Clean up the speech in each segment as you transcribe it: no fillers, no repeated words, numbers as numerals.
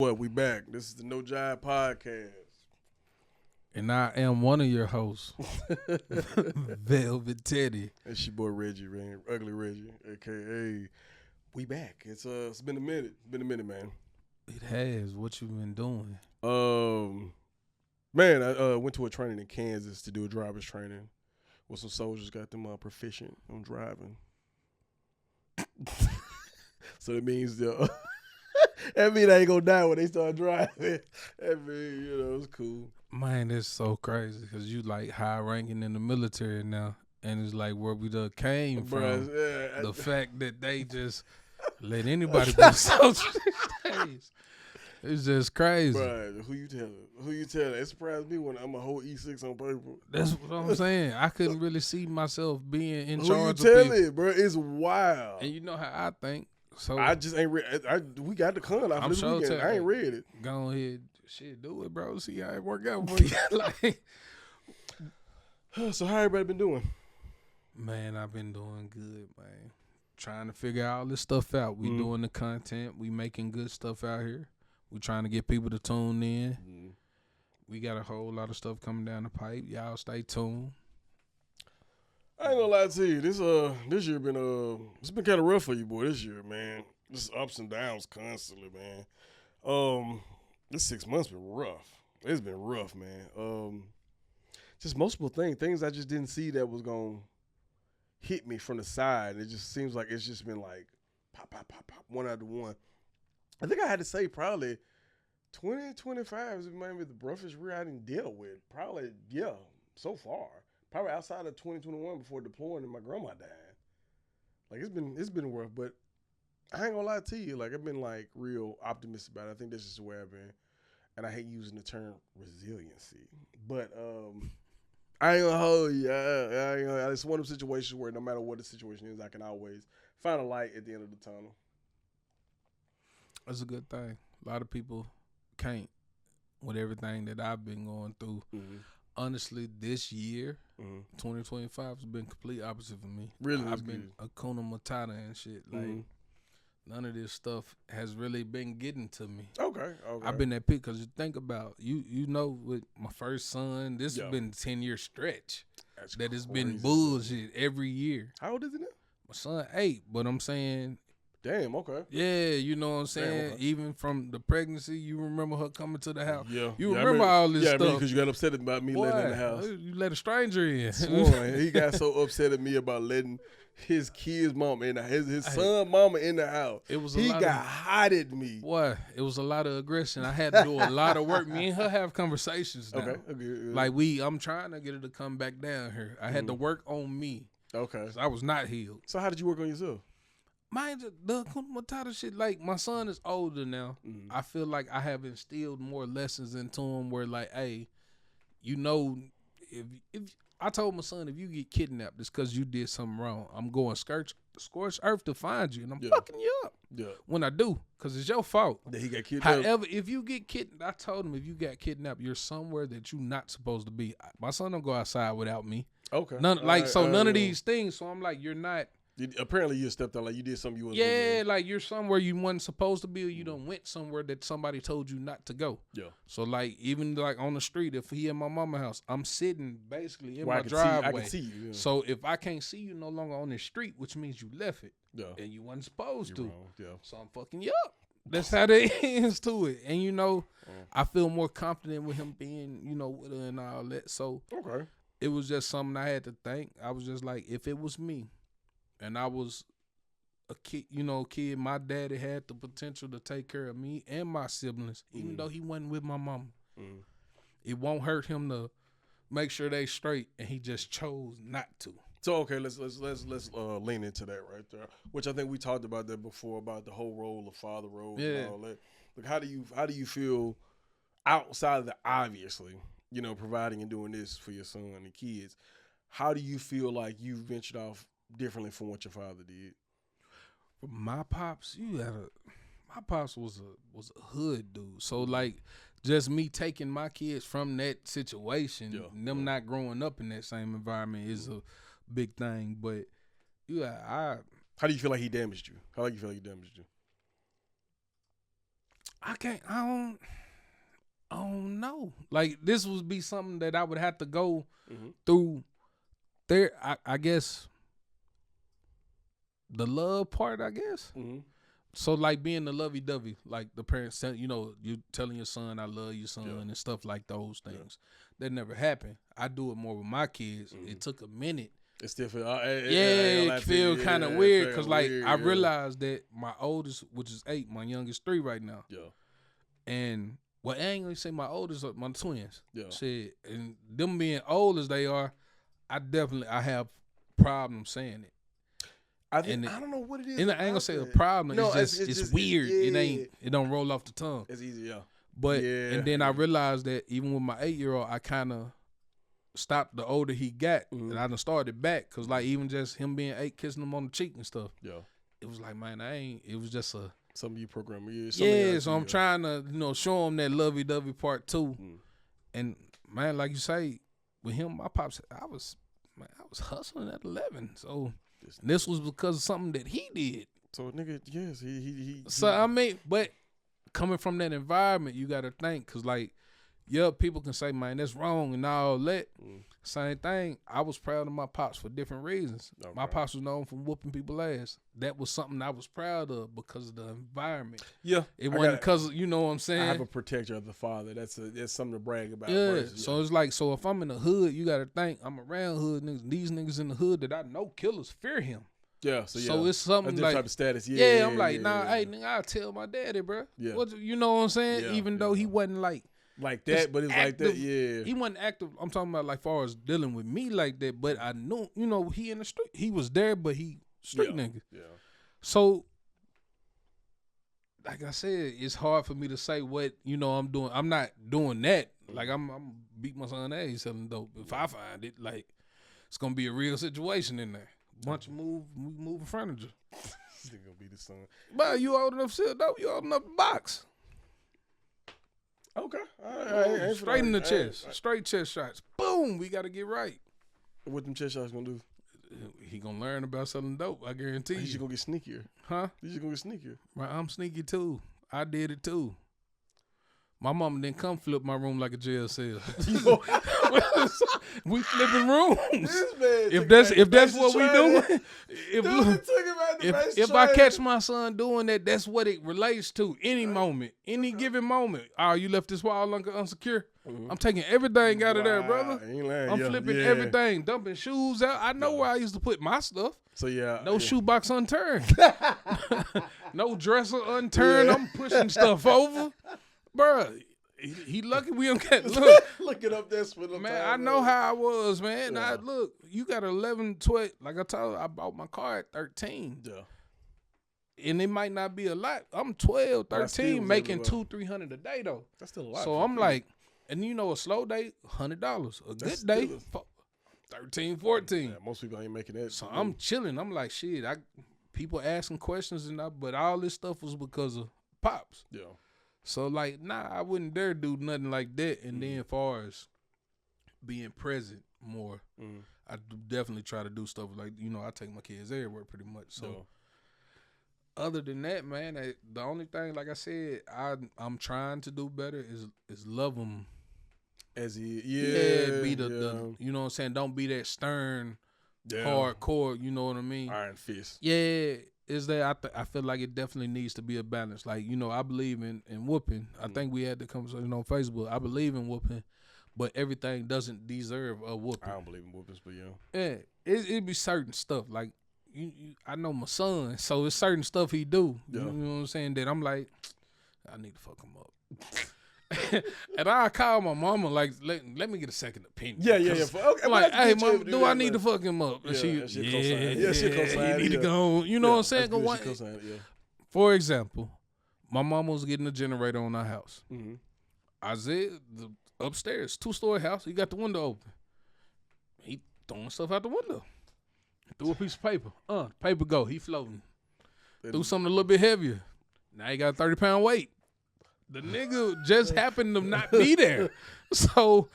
what? We back. This is the No Jive podcast. And I am one of your hosts, Velvet Teddy. It's your boy Reggie, man. Ugly Reggie, a.k.a. We back. It's been a minute. Man. It has. What you been doing? Man, I went to a training in Kansas to do a driver's training with some soldiers. Got them proficient on driving. So that means that means I ain't gonna die when they start driving. That means, it's cool. Man, it's so crazy because you like high ranking in the military now, and it's like where we done came from. The fact that they just let anybody be soldier these days. It's just crazy. Bruh, who you telling? It surprised me when I'm a whole E6 on paper. That's what I'm saying. I couldn't really see myself being in Who charge you of telling, people. bro? It's wild. And you know how I think. So I just ain't read. We got the con off this weekend. I ain't read it. Go ahead, shit, do it, bro. See how it work out for you. Like, so how everybody been doing? Man, I've been doing good, man. Trying to figure all this stuff out. We doing the content. We making good stuff out here. We trying to get people to tune in. We got a whole lot of stuff coming down the pipe. Y'all stay tuned. I ain't gonna lie to you. This year been it's been kind of rough for you, boy. This year, man. Just ups and downs constantly, man. This 6 months been rough. It's been rough, man. Just multiple things I just didn't see that was gonna hit me from the side. It just seems like it's just been like pop, one after one. I think I had to say probably 2025 is maybe the roughest year I didn't deal with. Probably, yeah, so far. Probably outside of 2021 before deploying and my grandma died. Like it's been rough, but I ain't gonna lie to you. Like I've been like real optimistic about it. I think that's just the way I've been, and I hate using the term resiliency, but I ain't gonna hold you. It's one of those situations where no matter what the situation is, I can always find a light at the end of the tunnel. That's a good thing. A lot of people can't with everything that I've been going through. Honestly, this year, 2025 has been complete opposite for me. Really, I've been Hakuna Matata and shit. Like none of this stuff has really been getting to me. Okay. I've been that pick because you think about you know with my first son, this has been a 10-year stretch. That has been bullshit every year. How old is he now? My son 8, but I'm saying. Damn, okay. Yeah, you know what I'm saying? Damn, okay. Even from the pregnancy, you remember her coming to the house. Yeah. You remember all this stuff. Yeah, because you got upset about me letting in the house. You let a stranger in. He got so upset at me about letting his kid's mama in the house, his son mama in the house. He got hot at me. Boy, it was a lot of aggression. I had to do a lot of work. Me and her have conversations now. Okay. Like I'm trying to get her to come back down here. I had to work on me. Okay. I was not healed. So how did you work on yourself? Mind the Matata shit, like my son is older now. I feel like I have instilled more lessons into him where like, hey, you know, if I told my son, if you get kidnapped, it's because you did something wrong. I'm going scorched earth to find you, and I'm fucking you up. Yeah. When I do, because it's your fault. That he got kidnapped. However, if you get kidnapped, I told him if you got kidnapped, you're somewhere that you're not supposed to be. My son don't go outside without me. Okay. None of these things. So I'm like, you're not. Apparently you stepped out like you did something you wasn't doing. Like you're somewhere you wasn't supposed to be, or you done went somewhere that somebody told you not to go. Yeah. So like even like on the street, if he in my mama's house, I'm sitting basically in my driveway. I can see you. Yeah. So if I can't see you no longer on the street, which means you left it. Yeah. And you wasn't supposed to. Wrong. Yeah. So I'm fucking you up. That's how there is to it. And I feel more confident with him being, with her and all that. So it was just something I had to think. I was just like, if it was me, and I was a kid, my daddy had the potential to take care of me and my siblings, even though he wasn't with my mama. It won't hurt him to make sure they straight, and he just chose not to. So okay, let's lean into that right there, which I think we talked about that before about the whole role of father role and all that. Like how do you feel outside of the obviously, providing and doing this for your son and kids? How do you feel like you've ventured off differently from what your father did? My pops, my pops was a hood dude. So like just me taking my kids from that situation, them not growing up in that same environment is a big thing. But how do you feel like he damaged you? How do you feel like he damaged you? I don't know. Like, this would be something that I would have to go through there. I guess the love part, I guess. Mm-hmm. So, like, being the lovey-dovey, like the parents, you know, you telling your son, I love you, son, and stuff like those things. That never happened. I do it more with my kids. It took a minute. It's different. It feel kind of weird because, like, I realized that my oldest, which is 8, my youngest 3 right now. Yeah. And, well, I ain't going to say my oldest, my twins. Yeah. Shit. And them being old as they are, I have problems saying it. I don't know what it is. And I ain't gonna say a problem. No, it's just weird. It don't roll off the tongue. It's easy, yeah. But and then I realized that even with my 8-year-old, I kind of stopped the older he got, and I done started back because like even just him being 8, kissing him on the cheek and stuff. Yeah, it was like, man, it was just a some of you program. So I'm trying to show him that lovey-dovey part too. And man, like you say, with him, my pops, I was hustling at 11, so. This was because of something that he did. So, nigga, yes, he. So, I mean, but coming from that environment, you got to think, because, like, people can say, man, that's wrong and all that. Same thing. I was proud of my pops for different reasons. Okay. My pops was known for whooping people's ass. That was something I was proud of because of the environment. Yeah. It wasn't because, you know what I'm saying? I have a protector of the father. That's something to brag about. Yeah. Versus, so it's like, so if I'm in the hood, you got to think, I'm around hood niggas. These niggas in the hood that I know killers fear him. Yeah. So it's something that's like. type of status. Yeah. I'm like, hey, nigga, I'll tell my daddy, bro. Yeah. You know what I'm saying? Yeah, even though he wasn't like that, but it's active, like that, yeah. He wasn't active. I'm talking about like far as dealing with me like that, but I knew, he in the street. He was there, but he street nigga. Yeah. So, like I said, it's hard for me to say what, I'm doing. I'm not doing that. Like, I'm beat my son ass selling dope. If I find it, like, it's going to be a real situation in there. Bunch of moving furniture. It's going to be the son. But you old enough to sell dope. You old enough to box. Okay. Straight in the chest. Straight chest shots. Boom. We got to get right. What them chest shots going to do? He going to learn about selling dope. I guarantee you. He's just going to get sneakier. Huh? He's just going to get sneakier. Right, I'm sneaky too. I did it too. My mama didn't come flip my room like a jail cell. We flipping rooms. If that's what we doing, if I catch my son doing that, that's what it relates to. Any moment, any given moment. Oh, you left this wall unsecure. I'm taking everything out of there, brother. I'm flipping everything, dumping shoes out. I know where I used to put my stuff. So no shoebox unturned, no dresser unturned. I'm pushing stuff over. Bruh, he lucky we don't get look it up this for the man. I know how I was, man. Yeah. Look, you got 11, 12. Like I told you, I bought my car at 13. Yeah. And it might not be a lot. I'm 12, 13, making $200-300 a day though. That's still a lot. So I'm like, and a slow day, $100. A good day, 13, 14. Yeah, most people ain't making that. So I'm chilling. I'm like, shit. People asking questions but all this stuff was because of pops. Yeah. So, like, I wouldn't dare do nothing like that. And then as far as being present more, I definitely try to do stuff like, I take my kids everywhere pretty much. So, other than that, man, the only thing, like I said, I'm trying to do better is love them. As he, be the you know what I'm saying? Don't be that stern, hardcore, you know what I mean? Iron fist. Yeah. Is that I feel like it definitely needs to be a balance. Like, I believe in whooping. I think we had the conversation on Facebook. I believe in whooping, but everything doesn't deserve a whooping. I don't believe in whoopings, but yeah, it be certain stuff. Like I know my son, so it's certain stuff he do. You know what I'm saying? That I'm like, I need to fuck him up. And I call my mama like, let me get a second opinion. Yeah. Okay, I'm like, hey, mom, do I need to fuck him up? And she you need to go. You know what I'm saying? For example, my mama was getting a generator on our house. Isaiah, the upstairs, 2-story house, he got the window open. He throwing stuff out the window. Threw a piece of paper. Paper go. He floating. Threw something a little bit heavier. Now he got a 30-pound weight. The nigga just happened to not be there. So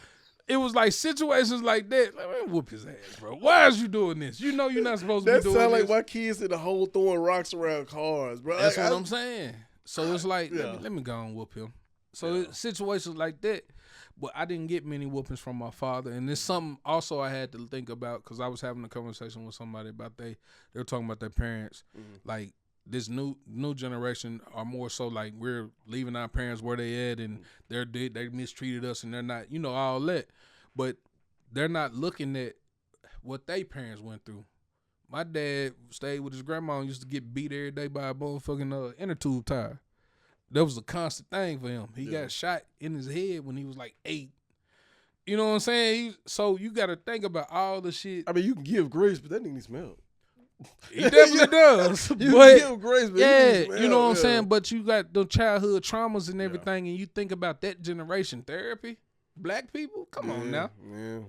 it was like situations like that. Like, man, whoop his ass, bro. Why is you doing this? You know you're not supposed to be doing this. That sound like my kids in the hole throwing rocks around cars, bro. That's what I'm saying. So it's like, let me go and whoop him. So it's situations like that. But I didn't get many whoopings from my father. And it's something also I had to think about because I was having a conversation with somebody about they were talking about their parents. Like this new generation are more so like we're leaving our parents where they at and they mistreated us and they're not, all that. But they're not looking at what they parents went through. My dad stayed with his grandma and used to get beat every day by a motherfucking inner tube tire. That was a constant thing for him. He got shot in his head when he was like 8. You know what I'm saying? So you got to think about all the shit. I mean, you can give grace, but that nigga needs some help. He definitely does. You can give grace, but he needs some you know what I'm saying? But you got the childhood traumas and everything, and you think about that generation therapy. Black people, come on now.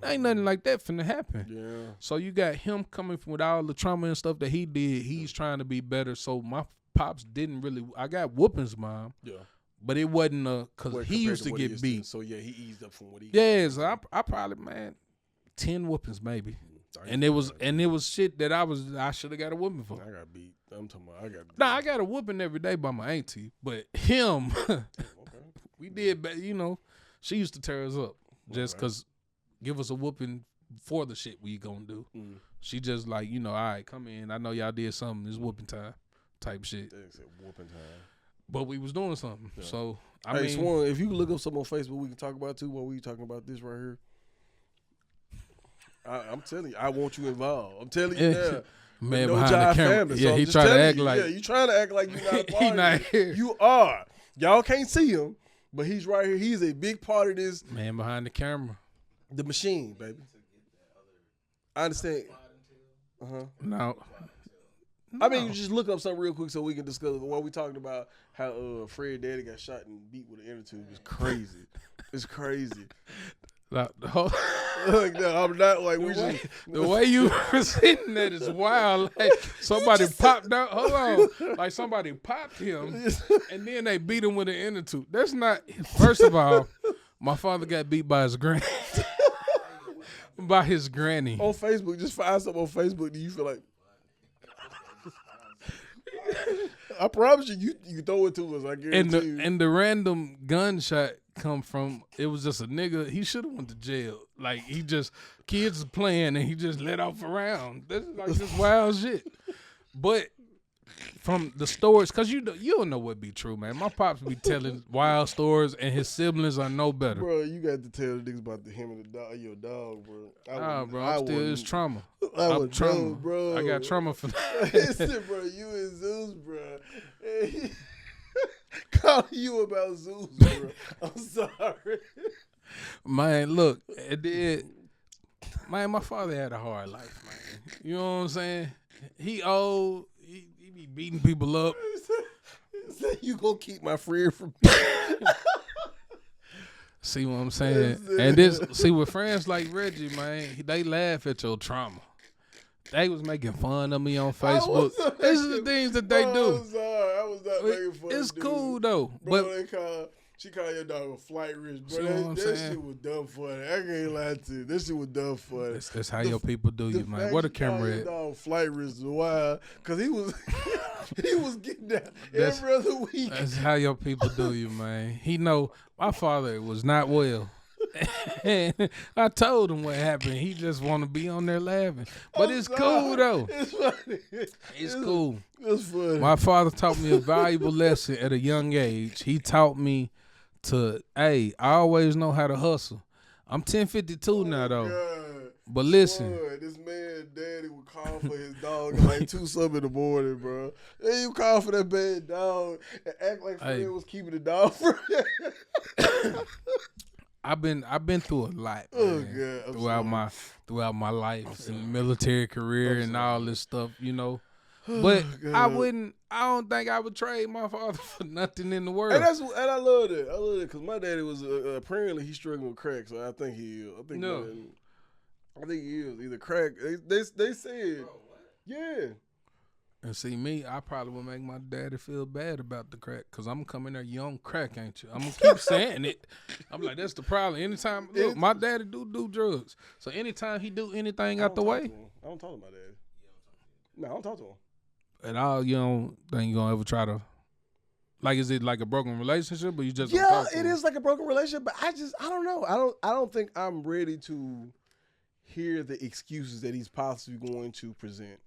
Ain't nothing like that finna happen. Yeah. So you got him coming from with all the trauma and stuff that he did. He's trying to be better. So my pops didn't really. I got whoopings, Mom. Yeah. But it wasn't because he used to get beat. So yeah, he eased up from what he. Yeah, so I probably 10 whoopings maybe. And it was shit that I should have got a whooping for. I got beat. I'm talking about I got beat. Nah, I got a whooping every day by my auntie, but him, we did. She used to tear us up just because give us a whooping for the shit we gonna do. She just like, all right, come in. I know y'all did something. It's whooping time type shit. They said whooping time. But we was doing something. Yeah. So, I mean. Swan, if you look up something on Facebook we can talk about too while we talking about this right here. I'm telling you, I want you involved. I'm telling you now. Man behind the camera. Family, yeah, so he trying to act like. Yeah, you trying to act like you're not a part he of not it. here. You are. Y'all can't see him. But he's right here. He's a big part of this. Man behind the camera. The machine, baby. I understand. No. I mean, you just look up something real quick so we can discuss what we talking about. How Fred Daddy got shot and beat with an inner tube. It's crazy. It's crazy. No, I'm not like the way you presenting that is wild. Like somebody popped out. Hold on, like somebody popped him, and then they beat him with an inner tube. That's not. First of all, my father got beat by his granny. By his granny on Facebook. Just find something on Facebook that you feel like. I promise you throw it to us. I guarantee you. And the random gunshot come from, it was just a nigga. He should have went to jail. Like kids is playing and he just let off a round. That's like this wild shit. But from the stories, cause you don't know what be true, man. My pops be telling wild stories, and his siblings are no better. Bro, you got to tell the niggas about him and your dog, bro. Bro, it's trauma. I'm trauma, bro. I got trauma for that. Listen, bro, you and Zeus, bro. Calling you about Zeus, bro. I'm sorry. Man, look, my father had a hard life, man. You know what I'm saying? He old. He be beating people up. You gonna keep my friend from me? See what I'm saying? And with friends like Reggie, man, they laugh at your trauma. They was making fun of me on Facebook. These are the things that they do. I'm sorry. I was not making fun. It's cool though. Bro, she called your dog a flight risk, bro. That shit was dumb funny. I can't lie to you. That shit was dumb funny. That's how your people do you, man. What a camera at? Dog flight risk is wild because he was getting down every other week. That's how your people do you, man. He know my father was not well. And I told him what happened. He just want to be on there laughing. But it's cool though. It's funny. It's cool. It's funny. My father taught me a valuable lesson at a young age. He taught me I always know how to hustle. I'm 1052 now though. God. But listen. Boy, this man daddy would call for his dog at like 2-something in the morning, bro. And he would call for that bad dog and act like Fred was keeping the dog from him. I've been through a lot, man, throughout my life and military career and all this stuff, you know. But I don't think I would trade my father for nothing in the world. And I love that. I love it because my daddy was apparently he's struggling with crack, so I think he is. I think he is either crack. They said, yeah. And see me, I probably would make my daddy feel bad about the crack because I'm coming there young crack, ain't you? I'm going to keep saying it. I'm like, that's the problem. Anytime, look, my daddy do drugs. So anytime he do anything out the way. I don't talk to my daddy. No, I don't talk to him. At all, you don't think you're going to ever try to Like, is it like a broken relationship, or you just it is like a broken relationship. But I don't know. I don't think I'm ready to hear the excuses that he's possibly going to present.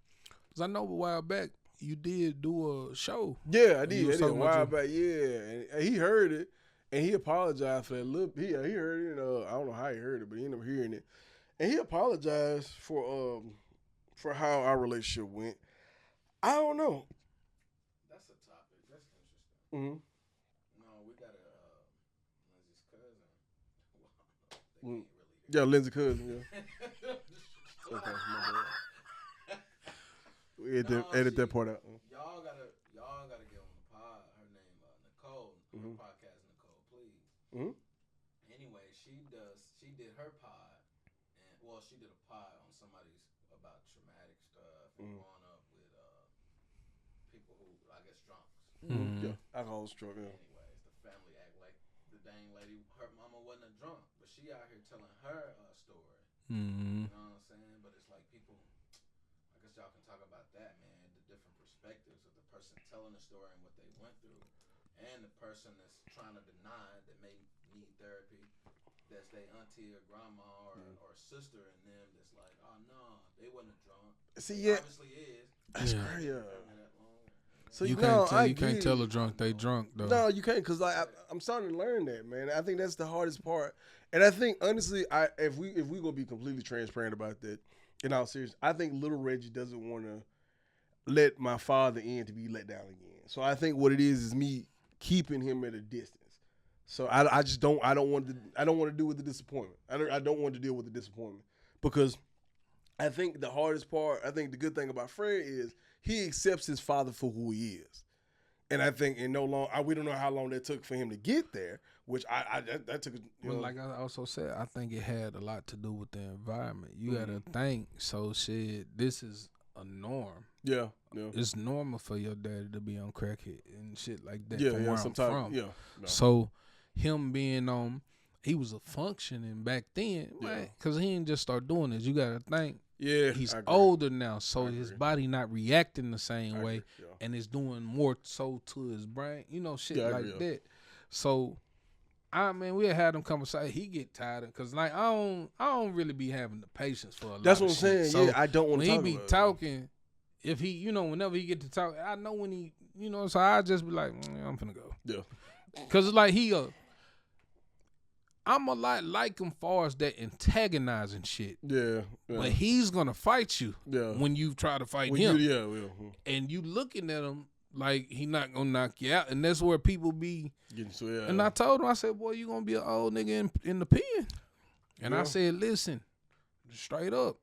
Because I know a while back you did do a show. Yeah, I did. A while back. Yeah, and he heard it, and he apologized for that little. He heard it. I don't know how he heard it, but he ended up hearing it, and he apologized for how our relationship went. I don't know. That's a topic. That's interesting. Mm-hmm. No, we got Lindsay's cousin. Really yeah, Lindsay's cousin. Yeah. Okay, my bad. We edit that part out. Y'all gotta get on the pod. Her name Nicole. Her podcast Nicole, please. Anyway, she did her pod, and she did a pod on somebody's about traumatic stuff and growing up with people who I guess drunks. Yeah, alcohol stroke. Yeah. Anyways, the family act like the dang lady. Her mama wasn't a drunk, but she out here telling her story. You know what I'm saying? But it's like people. I guess y'all can talk about that, man. The different perspectives of the person telling the story and what they went through, and the person that's trying to deny that may need therapy. That's their auntie or grandma or sister in them. That's like, oh no, they wasn't a drunk. See, yeah, obviously is. That's crazy. So you can't tell a drunk they drunk though. No, you can't, because I'm starting to learn that, man. I think that's the hardest part, and I think honestly, if we gonna be completely transparent about that, in all seriousness, I think little Reggie doesn't want to let my father in to be let down again. So I think what it is me keeping him at a distance. So I just don't want to deal with the disappointment. I don't want to deal with the disappointment, because I think the hardest part, I think the good thing about Fred is he accepts his father for who he is. And I think we don't know how long that took for him to get there, which that took. Well, like I also said, I think it had a lot to do with the environment. You gotta think. So this is a norm. Yeah. It's normal for your daddy to be on crackhead and shit like that. Yeah, from where I'm from. Yeah. No. So him being on, he was a functioning back then, right? Because he didn't just start doing this. You gotta think. Yeah, he's older now, so his body not reacting the same way, and it's doing more so to his brain, shit like that. So, we had them conversations. He get tired because like I don't really be having the patience for a lot. That's what I'm saying. So I don't want to talk when he be talking. If he, whenever he get to talk, I know when he, so I just be like, I'm finna go. Yeah. Cause it's like I'm a lot like him far as that antagonizing shit. Yeah. But he's gonna fight you when you try to fight him. And you looking at him like he not gonna knock you out. And that's where people be getting so And I told him, I said, boy, you gonna be an old nigga in the pen. And I said, listen, straight up.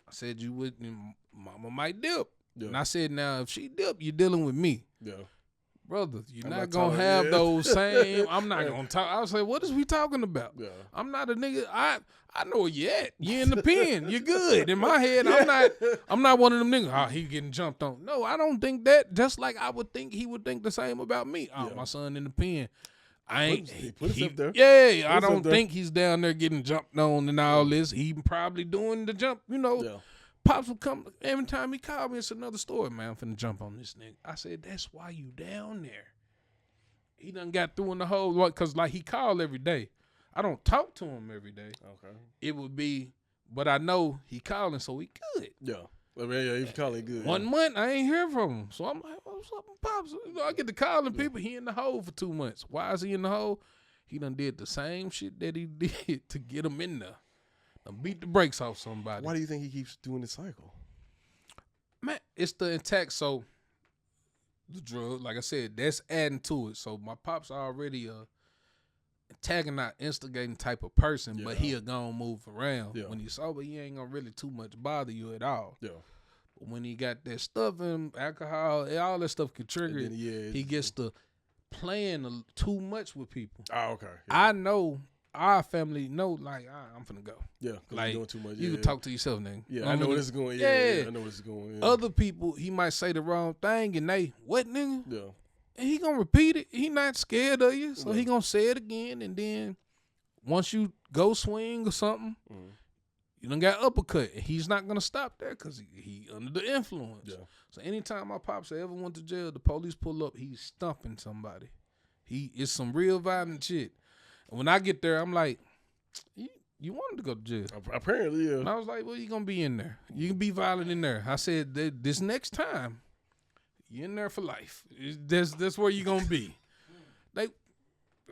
I said you wouldn't, mama might dip. And I said, now if she dip, you're dealing with me. Yeah. Brother, you're not going to have those same. I'm not going to talk. I was like, what is we talking about? Yeah. I'm not a nigga. I know where you at. You in the pen. You're good. In my head, I'm not one of them niggas. He getting jumped on. No, I don't think that. Just like I would think he would think the same about me. My son in the pen. He put himself there. Yeah, I don't think he's down there getting jumped on and all this. He probably doing the jump, Yeah. Pops would come every time he called me. It's another story, man. I'm finna jump on this nigga. I said, that's why you down there. He done got through in the whole, because like he called every day. I don't talk to him every day. Okay. It would be, but I know he calling, so he good. Yeah. He's calling good. 1 month, I ain't hear from him. So I'm like, what's up, Pops? I get to calling people. He in the hole for 2 months. Why is he in the hole? He done did the same shit that he did to get him in there. Beat the brakes off somebody. Why do you think he keeps doing this cycle? Man, it's the attack. So the drug, like I said, that's adding to it. So my pop's already antagonizing, instigating type of person, but he'll go and move around. When he's sober, he ain't gonna really too much bother you at all. Yeah. But when he got that stuff in him, alcohol, all that stuff could trigger it. He gets to playing too much with people. Oh, okay. Yeah. I know. Our family know, like, I'm finna go. Yeah, like, you're doing too much. You can talk to yourself, nigga. Yeah, I know where this is going. Yeah, I know where this is going. Yeah. Other people, he might say the wrong thing, and they, what, nigga? Yeah. And he gonna repeat it. He not scared of you, so he gonna say it again. And then once you go swing or something, You done got uppercut. He's not gonna stop there because he under the influence. Yeah. So anytime my pops ever went to jail, the police pull up, he's stumping somebody. It's some real violent shit. And when I get there, I'm like, you wanted to go to jail. Apparently, yeah. And I was like, well, you gonna be in there. You can be violent in there. I said, this next time, you in there for life. That's where you gonna be.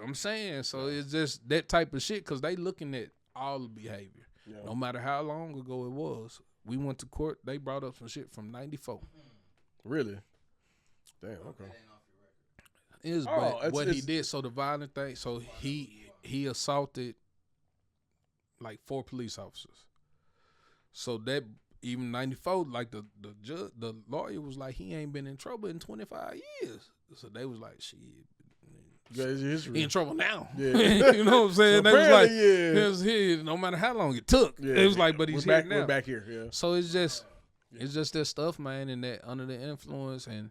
I'm saying, so it's just that type of shit because they looking at all the behavior. Yeah. No matter how long ago it was. We went to court, they brought up some shit from 94. Really? Damn, okay. But what he did, so the violent thing, so he assaulted like 4 police officers. So that even 94, like the judge, the lawyer was like, he ain't been in trouble in 25 years. So they was like, shit. He in trouble now. Yeah. You know what I'm saying? So they was like, yeah. No matter how long it took. Yeah. It was like, but he's here now. We're back here, yeah. So it's just that stuff, man, and that under the influence. And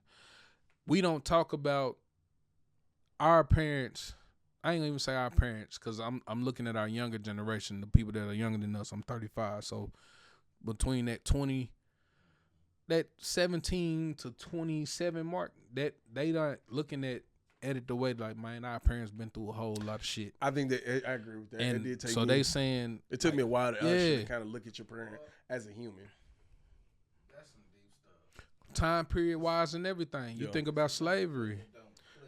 we don't talk about our parents. I ain't gonna even say our parents because I'm looking at our younger generation, the people that are younger than us. I'm 35. So between that 17 to 27 mark, that they not looking at it the way like, man, our parents been through a whole lot of shit. I think that I agree with that. And it did take so me, they saying it took me a while to actually kind of look at your parent as a human. That's some deep stuff. Time period wise and everything. You think about slavery.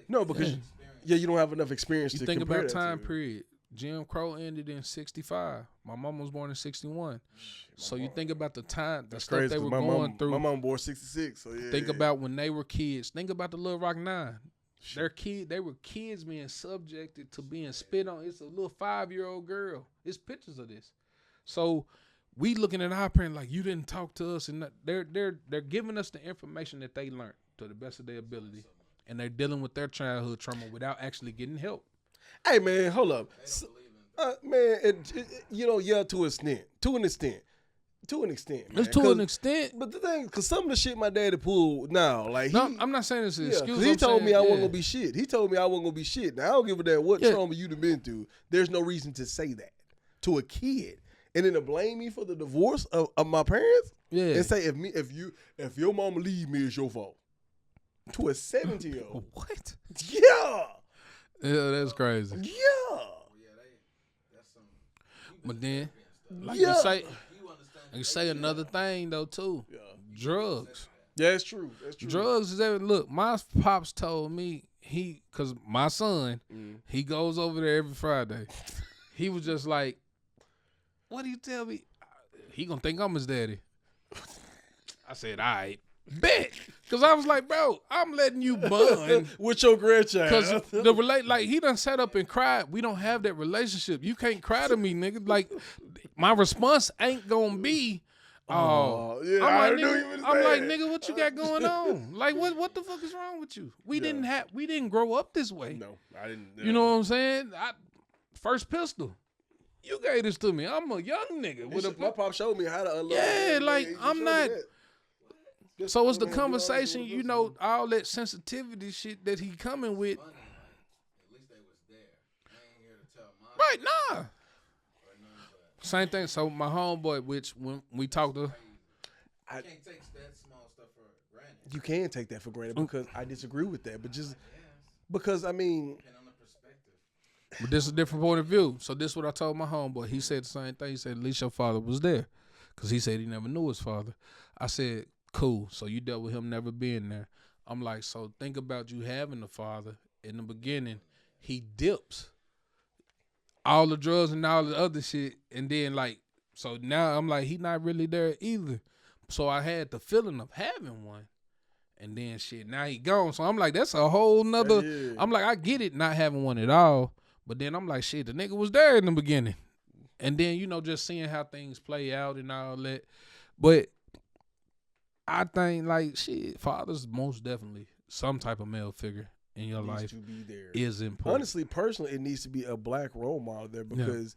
No, because you don't have enough experience to think compare about that time to. period. Jim Crow ended in 65. My mom was born in 61. So you think about the time, the stuff they were going through. My mom born 66. So yeah. Think about when they were kids. Think about the Little Rock Nine. They were kids being subjected to being spit on. It's a little 5-year-old girl. It's pictures of this. So we looking at our parents like, you didn't talk to us, and they're giving us the information that they learned to the best of their ability, and they're dealing with their childhood trauma without actually getting help. Hey man, hold up, man. To an extent. To an extent, man. It's to an extent. But the thing, because some of the shit my daddy pulled now, like I'm not saying it's an excuse. He told me I wasn't gonna be shit. He told me I wasn't gonna be shit. Now I don't give a damn what trauma you'd have been through. There's no reason to say that to a kid, and then to blame me for the divorce of my parents. Yeah, and say if your mama leave me, it's your fault. To a 17-year-old. What? Yeah. Yeah, that's crazy. Yeah. But then, like you say another thing though too. Yeah. Drugs. Yeah, it's true. That's true. Drugs is everything. Look, my pops told me cause my son, he goes over there every Friday. He was just like, what do you tell me? He gonna think I'm his daddy. I said, all right. Bet, cause I was like, bro, I'm letting you bond with your grandchild. Cause like he done sat up and cried. We don't have that relationship. You can't cry to me, nigga. Like my response ain't gonna be, yeah, I'm like, nigga, what you got going on? Like, what the fuck is wrong with you? We didn't grow up this way. No, I didn't. You know what I'm saying? First pistol. You gave this to me. I'm a young nigga. My pop showed me how to unload. Yeah, like I'm not. So it's the conversation, all that sensitivity shit that he coming with. At least they was there. I ain't here to tell mom. Right, nah. Same thing. So my homeboy, which when we talked to, I can't take that small stuff for granted. You can take that for granted because I disagree with that, but just because I mean. Depending on the perspective. But this is a different point of view. So this is what I told my homeboy. He said the same thing. He said at least your father was there, because he said he never knew his father. I said, cool. So you dealt with him never being there. I'm like, so think about you having a father. In the beginning, he dips all the drugs and all the other shit. And then so now I'm like, he not really there either. So I had the feeling of having one. And then shit, now he gone. So I'm like, that's a whole nother. Yeah. I'm like, I get it not having one at all. But then I'm like, shit, the nigga was there in the beginning. And then, just seeing how things play out and all that. But I think shit, father's most definitely some type of male figure in your life to be there. Is important. Honestly, personally, it needs to be a black role model there because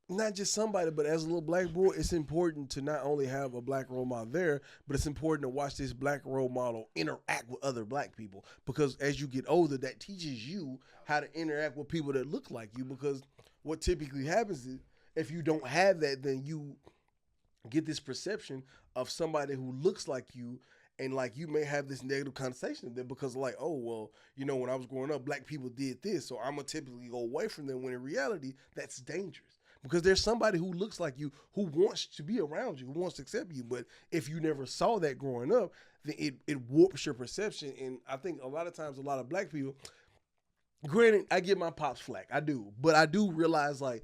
not just somebody, but as a little black boy, it's important to not only have a black role model there, but it's important to watch this black role model interact with other black people because as you get older, that teaches you how to interact with people that look like you because what typically happens is, if you don't have that, then you get this perception of somebody who looks like you, and like you may have this negative connotation then because like, oh, well, you know, when I was growing up, black people did this, so I'm gonna typically go away from them, when in reality, that's dangerous. Because there's somebody who looks like you, who wants to be around you, who wants to accept you. But if you never saw that growing up, then it warps your perception. And I think a lot of times, a lot of black people, granted, I give my pops flack, I do. But I do realize, like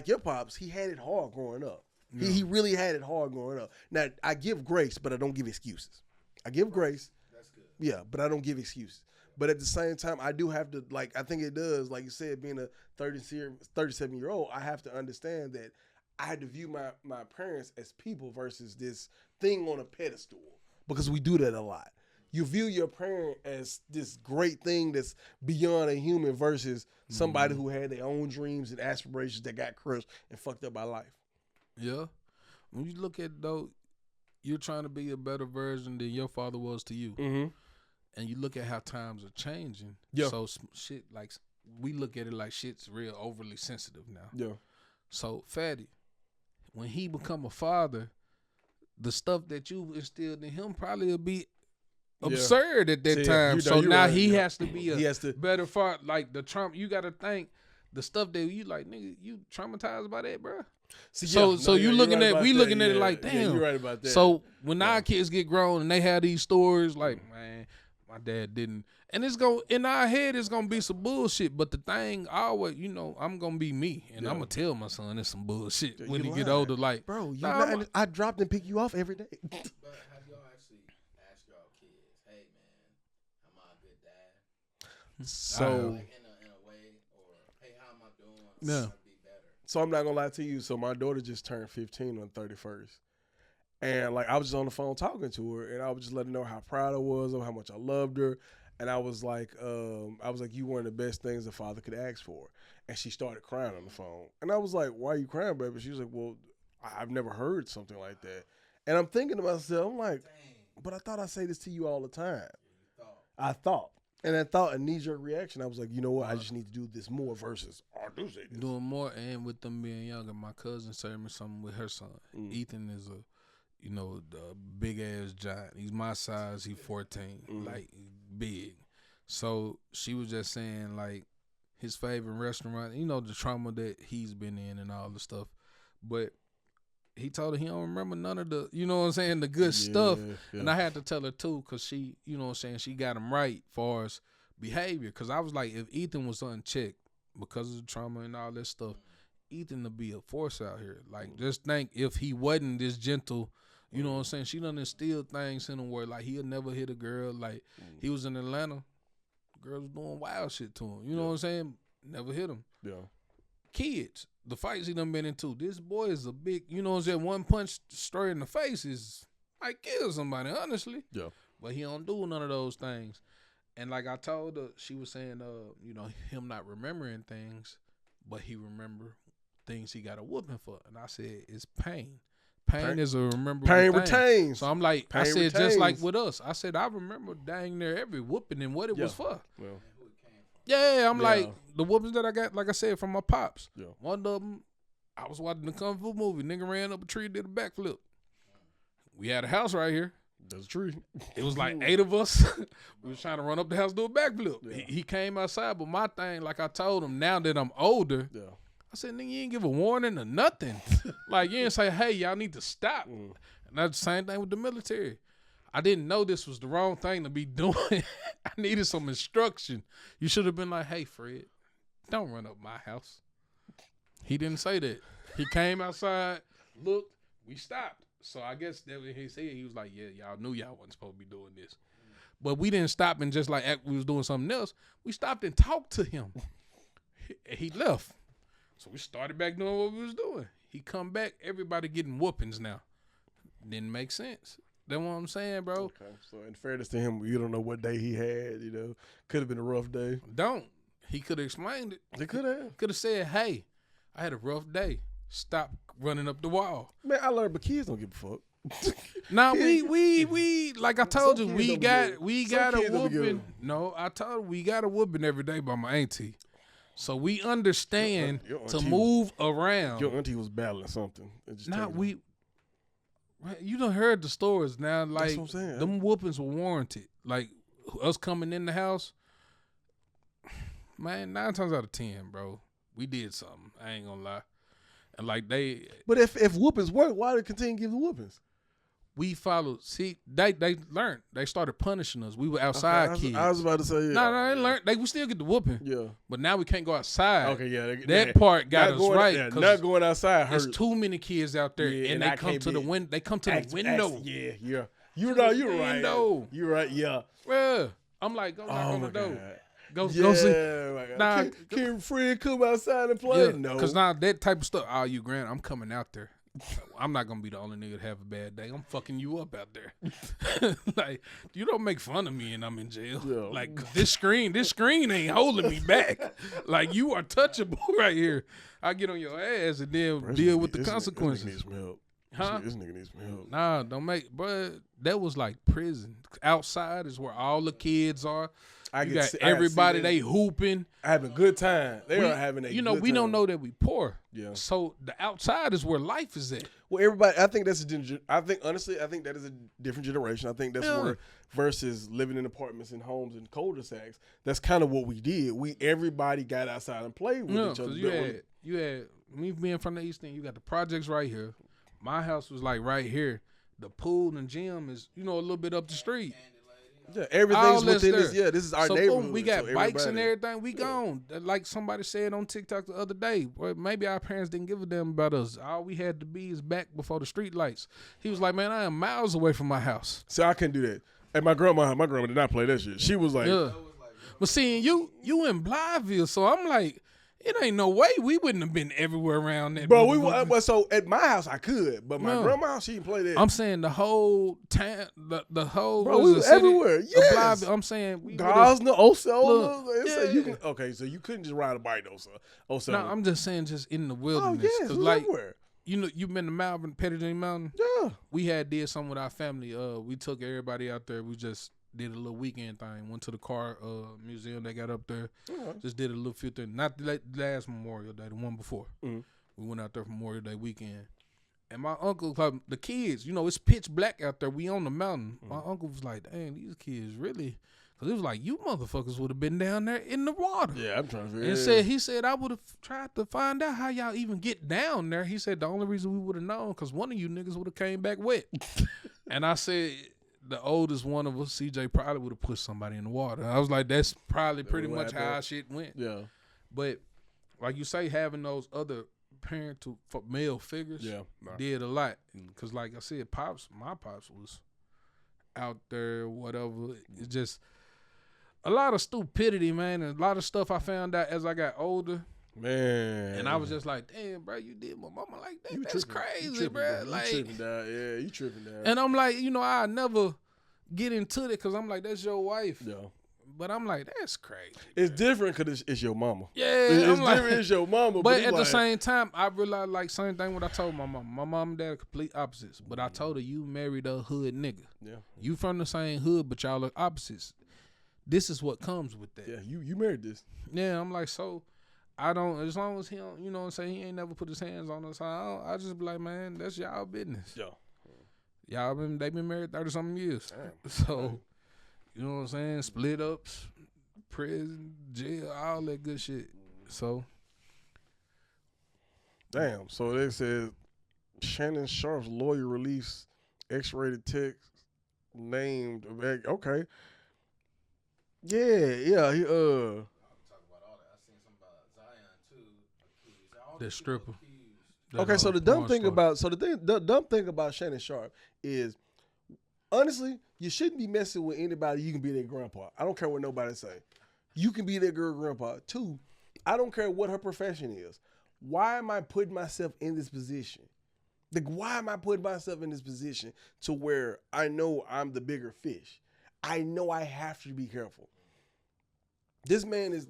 your pops, he had it hard growing up. Yeah. He really had it hard growing up. Now, I give grace, but I don't give excuses. I give grace. That's good. Yeah, but I don't give excuses. But at the same time, I do have to, like, I think it does, like you said, being a 37-year-old, I have to understand that I had to view my parents as people versus this thing on a pedestal, because we do that a lot. You view your parent as this great thing that's beyond a human versus somebody who had their own dreams and aspirations that got crushed and fucked up by life. Yeah. When you look at, though, you're trying to be a better version than your father was to you. Mm-hmm. And you look at how times are changing. Yeah. So shit, like, we look at it like shit's real overly sensitive now. Yeah. So Fatty, when he become a father, the stuff that you instilled in him probably will be absurd at that time. So now right, he has to be a better father. Like the Trump, you got to think the stuff that you like, nigga, you traumatized by that, bro. See, you looking at we looking at it like, damn. Yeah, you're right about that. So when our kids get grown and they have these stories, like, man, my dad didn't, and it's going in our head, it's gonna be some bullshit. But the thing, always, you know, I'm gonna be me, and I'm gonna tell my son it's some bullshit when he get older. Like, bro, I dropped and pick you off every day. But have y'all actually asked y'all kids, hey man, am I a good dad? So like in a way, or hey, how am I doing? Yeah. Be better. So I'm not gonna lie to you. So my daughter just turned 15 on 31st. And like I was just on the phone talking to her, and I was just letting her know how proud I was of how much I loved her. And I was like, you one of the best things a father could ask for. And she started crying on the phone. And I was like, why are you crying, baby? She was like, well, I've never heard something like that. And I'm thinking to myself, I'm like, but I thought I say this to you all the time. I thought. And I thought a knee-jerk reaction. I was like, you know what? I just need to do this more versus I do say this. Doing more, and with them being younger, my cousin said me something with her son. Ethan is a big ass giant. He's my size. He's 14, like big. So she was just saying like his favorite restaurant. You know the trauma that he's been in and all the stuff, but he told her he don't remember none of the, you know what I'm saying, the good stuff. Yeah. And I had to tell her too, cause she, you know what I'm saying, she got him right far as behavior. Cause I was like, if Ethan was unchecked because of the trauma and all that stuff, Ethan would be a force out here. Like just think if he wasn't this gentle. You know what I'm saying? She done instilled things in him where, like, he'll never hit a girl. Like, he was in Atlanta. Girls was doing wild shit to him. You know what I'm saying? Never hit him. Yeah. Kids, the fights he done been into. This boy is a big, you know what I'm saying? One punch straight in the face is, like, kill somebody, honestly. Yeah. But he don't do none of those things. And, like I told her, she was saying, you know, him not remembering things, but he remember things he got a whooping for. And I said, it's pain. Pain is a rememberable pain thing. Retains. So I'm like, pain I said, retains. Just like with us, I said, I remember dang near every whooping and what it was for. Well, yeah, I'm like, the whoopings that I got, like I said, from my pops. Yeah. One of them, I was watching the Kung Fu movie. Nigga ran up a tree, did a backflip. We had a house right here. That's true. It was like 8 of us. We was trying to run up the house, do a backflip. Yeah. He came outside, but my thing, like I told him, now that I'm older, I said, nigga, you ain't give a warning or nothing. Like, you ain't say, hey, y'all need to stop. And that's the same thing with the military. I didn't know this was the wrong thing to be doing. I needed some instruction. You should have been like, hey, Fred, don't run up my house. He didn't say that. He came outside, looked, we stopped. So I guess that when he said, he was like, yeah, y'all knew y'all wasn't supposed to be doing this. But we didn't stop and just like act we was doing something else. We stopped and talked to him. He left. So we started back doing what we was doing. He come back, everybody getting whoopings now. Didn't make sense. That's what I'm saying, bro. Okay. So in fairness to him, you don't know what day he had, you know. Could have been a rough day. He could have explained it. He could have. Could have said, hey, I had a rough day. Stop running up the wall. Man, I learned, but kids don't give a fuck. Now we like I told you, we got a whooping. No, I told her we got a whooping every day by my auntie. So we understand to move around. Your auntie was battling something. You done heard the stories now. Like, that's what I'm saying. Them whoopings were warranted. Like, us coming in the house, man, 9 times out of 10, bro, we did something. I ain't gonna lie. And like but if whoopings work, why did they continue to give the whoopings? We followed. See, they learned. They started punishing us. We were outside kids. I was about to say, yeah. No, they learned. We still get the whooping. Yeah. But now we can't go outside. Okay, yeah. That part got us right. Yeah, not going outside hurts. There's too many kids out there, and they come to the window. They come to the window. Yeah. You're right. You're right. Yeah. Well, I'm like, go knock on the door. Go see. Nah, can Fred come outside and play? Yeah, no. Because now that type of stuff, you Grant, I'm coming out there. I'm not gonna be the only nigga to have a bad day. I'm fucking you up out there. Like, you don't make fun of me and I'm in jail. Yeah. Like, this screen ain't holding me back. Like, you are touchable right here. I get on your ass and then deal with the consequences. This nigga needs some help. Huh? This nigga needs some help. Nah, don't make, bro. That was like prison. Outside is where all the kids are. You got everybody, they hooping. Having a good time. They are having a good time. We don't know that we poor. Yeah. So the outside is where life is at. Well, everybody, I think honestly, I think that is a different generation. I think that's where versus living in apartments and homes and cul-de-sacs. That's kind of what we did. Everybody got outside and played with each other. You had me being from the East End, you got the projects right here. My house was like right here. The pool and gym is, a little bit up the street. Yeah, everything's within this. Yeah, this is our neighborhood. Boom, we got bikes and everything. We gone. Like somebody said on TikTok the other day, well, maybe our parents didn't give a damn about us. All we had to be is back before the street lights. He was like, man, I am miles away from my house. See, I couldn't do that. And my grandma did not play that shit. She was like, But seeing you in Blytheville, so I'm like, it ain't no way we wouldn't have been everywhere around that. Bro, so at my house I could, but my grandma, she didn't play that. I'm saying the whole town, the whole. Bro, we was everywhere. Yes. I'm saying Gosnell, Osceola. Okay, so you couldn't just ride a bike though, so. No, I'm just saying just in the wilderness. Oh, yes, like, everywhere. You've been to Malvern, Pettigrew Mountain? Yeah. We did something with our family. We took everybody out there. We just did a little weekend thing. Went to the car museum they got up there. Just did a little few things. Not the last Memorial Day, the one before. Mm-hmm. We went out there for Memorial Day weekend. And my uncle, the kids, it's pitch black out there. We on the mountain. Mm-hmm. My uncle was like, dang, these kids really. Because it was like, you motherfuckers would have been down there in the water. Yeah, I'm trying to figure it out. He said, I would have tried to find out how y'all even get down there. He said, the only reason we would have known, because one of you niggas would have came back wet. And I said, the oldest one of us, CJ, probably would have pushed somebody in the water. I was like, that's probably pretty much how our shit went. Yeah. But like you say, having those other parental male figures did a lot. Because like I said, my pops was out there, whatever. It's just a lot of stupidity, man, and a lot of stuff I found out as I got older. Man. And I was just like, damn, bro, you did my mama like that. That's crazy, bro. Like, you tripping down. Yeah, you tripping down. And I'm like, I never get into it because I'm like, that's your wife. Yeah. But I'm like, that's crazy. It's different because it's your mama. Yeah. It's different, it's your mama. But at the same time, I realized, like, same thing what I told my mama. My mom and dad are complete opposites. But I told her, you married a hood nigga. Yeah. You from the same hood, but y'all are opposites. This is what comes with that. Yeah, you married this. Yeah, I'm like, so I don't, as long as he don't, you know what I'm saying, he ain't never put his hands on us. I just be like, man, that's y'all business. Yeah. They been married 30-something years. Damn. So, you know what I'm saying? Split ups, prison, jail, all that good shit. So. Damn. So they said Shannon Sharp's lawyer released X-rated text named, okay. Yeah. He, talk about all that. I seen something about Zion too. The stripper. Okay, so the dumb thing about Shannon Sharp is, honestly, you shouldn't be messing with anybody. You can be their grandpa. I don't care what nobody say. You can be their girl grandpa. 2, I don't care what her profession is. Why am I putting myself in this position? Like, why am I putting myself in this position to where I know I'm the bigger fish? I know I have to be careful. This man is,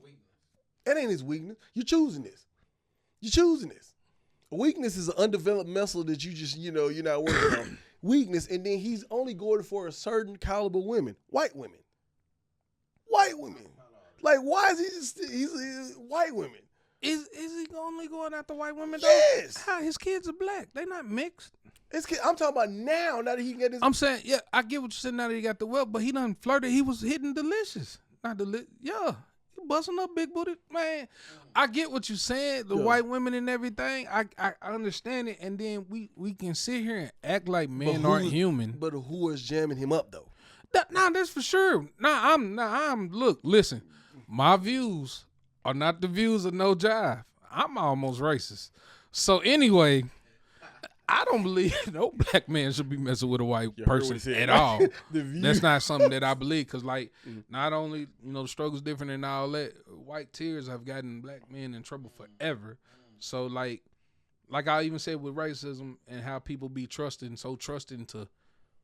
it ain't his weakness. You're choosing this. Weakness is an undeveloped muscle that you just, you're not working on. Weakness, and then he's only going for a certain caliber women. White women. Like, why is he just he's white women? Is he only going after white women? Yes. Though? How his kids are black? They not mixed. I'm talking about now that he can get his. I'm saying, yeah, I get what you said. Now that he got the wealth, but he done flirted. He was hitting delicious, not yeah. He busting up big booty, man. I get what you saying. The white women and everything. I understand it, and then we can sit here and act like men aren't human. But who is jamming him up though? Nah, that's for sure. Look, listen. My views are not the views of no Jive. I'm almost racist. So anyway, I don't believe no black man should be messing with a white person at all. That's not something that I believe, because like not only the struggle's different and all that, white tears have gotten black men in trouble forever. So like I even said with racism and how people be trusting to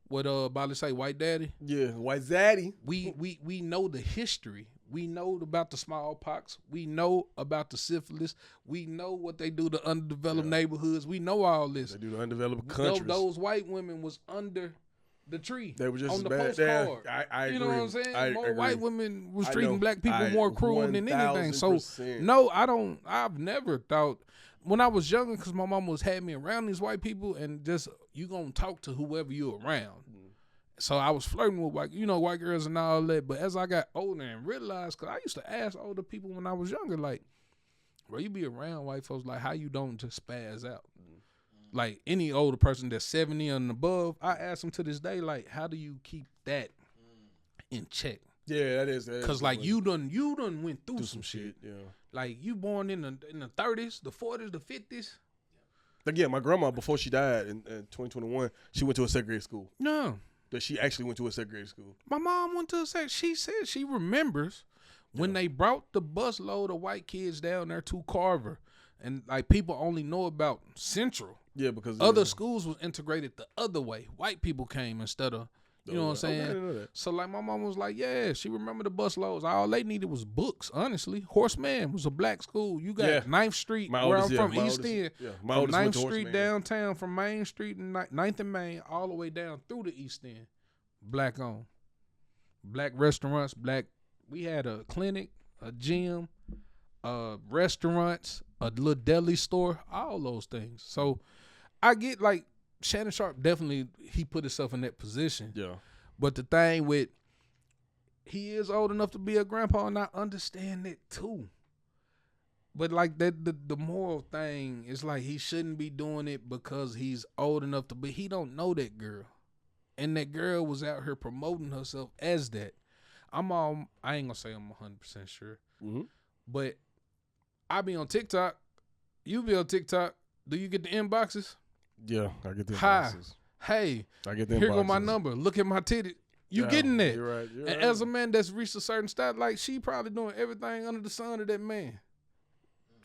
what Bali say, white daddy? Yeah, white zaddy. We know the history. We know about the smallpox. We know about the syphilis. We know what they do to underdeveloped neighborhoods. We know all this. They do to undeveloped countries. Those white women was under the tree. They were just on the bad. postcard. I agree. You know what I'm saying? More agree. White women was treating black people more cruel than anything. So 1000%. no, I've never thought when I was younger, because my mom had me around these white people, and just you gonna talk to whoever you around. So I was flirting with white girls and all that. But as I got older and realized, because I used to ask older people when I was younger, like, bro, you be around white folks, like, how you don't just spaz out? Like, any older person that's 70 and above, I ask them to this day, like, how do you keep that in check? Yeah, that is. Because, like, you done went through some shit. Yeah. Like, you born in the 30s, the 40s, the 50s. Like, yeah, my grandma, before she died in 2021, she went to a segregated school. No. That she actually went to a segregated school. My mom went to a segregated. She said she remembers when they brought the busload of white kids down there to Carver, and like people only know about Central. Yeah, because other schools was integrated the other way. White people came instead of what I'm saying. Okay, I didn't know that. So like my mom was like, yeah, she remembered the busloads. All they needed was books. Honestly, Horseman was a black school. You got 9th Street where I'm from, East End. Yeah, from 9th Street downtown, from Main Street and 9th and Main all the way down through the East End. Black owned, black restaurants, black. We had a clinic, a gym, restaurants, a little deli store, all those things. So I get like Shannon Sharp definitely he put himself in that position. Yeah. But the thing with he is old enough to be a grandpa, and I understand it too. But like that, the moral thing is like he shouldn't be doing it because he's old enough to. But he don't know that girl. And that girl was out here promoting herself as that. I ain't gonna say I'm 100% sure, but I be on TikTok. You be on TikTok. Do you get the inboxes? Yeah, I get the inboxes. Hey, I get the inboxes. Here go my number. Look at my titty. You getting that? You're right. And as a man that's reached a certain stat, like she probably doing everything under the sun of that man,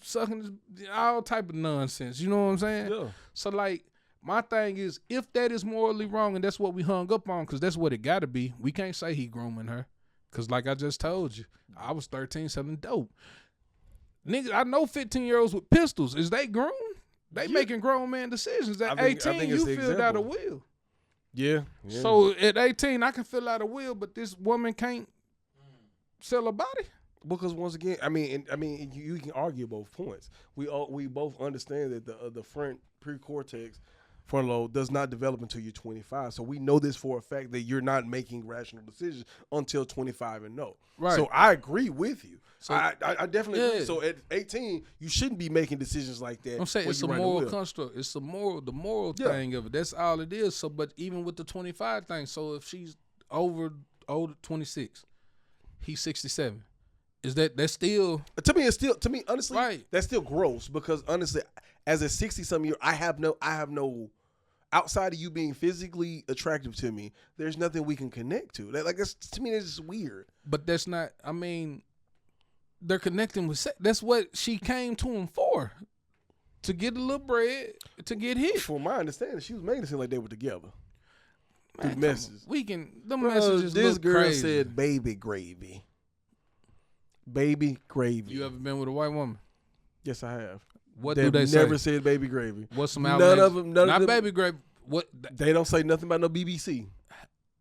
sucking all type of nonsense. You know what I'm saying? Yeah. So like. My thing is, if that is morally wrong and that's what we hung up on, because that's what it got to be, we can't say he grooming her. Because like I just told you, I was 13 selling dope. Nigga, I know 15-year-olds with pistols. Is they groomed? They making grown man decisions. At 18, you filled out a will. Yeah. So at 18, I can fill out a will, but this woman can't sell a body? Because once again, I mean, you can argue both points. We both understand that the front pre-cortex frontal lobe does not develop until you're 25. So we know this for a fact that you're not making rational decisions until 25 and no. Right. So I agree with you. So I definitely agree. So at 18, you shouldn't be making decisions like that. I'm saying it's a moral construct. It's the moral thing of it. That's all it is. So, but even with the 25 thing, so if she's older 26, he's 67. Is that's still to me honestly right. That's still gross because honestly as a 60-something year I have no outside of you being physically attractive to me, there's nothing we can connect to. That's to me, that's just weird. But that's not. I mean, they're connecting with sex. That's what she came to him for, to get a little bread, to get hit. From my understanding, she was making it seem like they were together. Man, through messages. Messages. This look girl crazy. said, "Baby gravy, baby gravy." You ever been with a white woman? Yes, I have. What do they say? Never said baby gravy. What's some allegations? None of them. Not baby gravy. What? They don't say nothing about no BBC.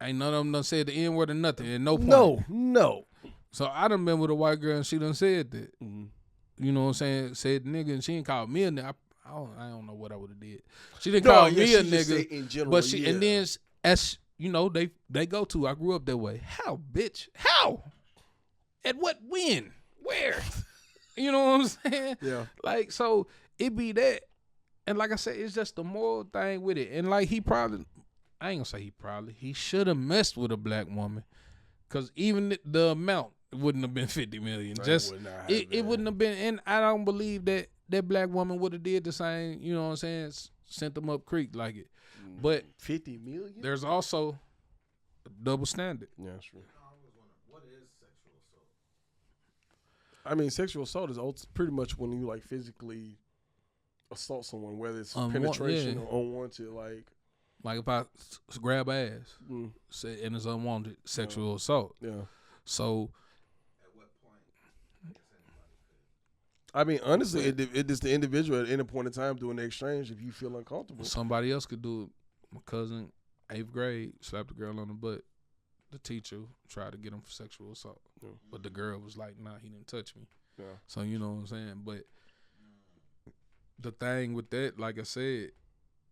Ain't none of them done said the N word or nothing. At no point. No. So I done been with a white girl and she done said that. Mm-hmm. You know what I'm saying? Said nigga and she didn't call me a nigga. I don't know what I would have did. She didn't call me a nigga. In general, but she and then as you know, they go to. I grew up that way. How, bitch? How? At what? When? Where? You know what I'm saying? Yeah. Like, so it be that. And like I said, it's just the moral thing with it. And like he should have messed with a black woman. Cause even the amount wouldn't have been 50 million. It wouldn't have been, and I don't believe that black woman would have did the same, you know what I'm saying? Sent them up creek like it. But 50 million? There's also a double standard. Yeah, that's true. I always wonder, what is sexual assault? I mean, sexual assault is pretty much when you like physically assault someone, whether it's penetration or unwanted, like if I grab ass and it's unwanted sexual assault. Yeah. So at what point? I mean, honestly, it is the individual at any point in time doing the exchange. If you feel uncomfortable, somebody else could do it. My cousin, 8th grade, slapped a girl on the butt. The teacher tried to get him for sexual assault, but the girl was like, "Nah, he didn't touch me." Yeah. So you know what I'm saying. But the thing with that, like I said,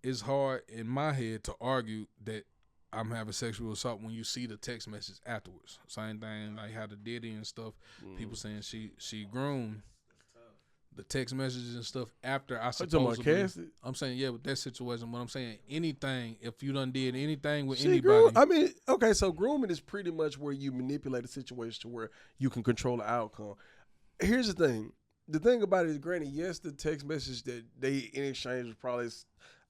it's hard in my head to argue that I'm having sexual assault when you see the text message afterwards. Same thing like how the Diddy and stuff. People saying she groomed. The text messages and stuff after I supposedly. Cassie? I'm saying with that situation, but I'm saying anything, if you done did anything with anybody. I mean, okay, so grooming is pretty much where you manipulate the situation to where you can control the outcome. Here's the thing. The thing about it is, granted, yes, the text message that they in exchange was probably,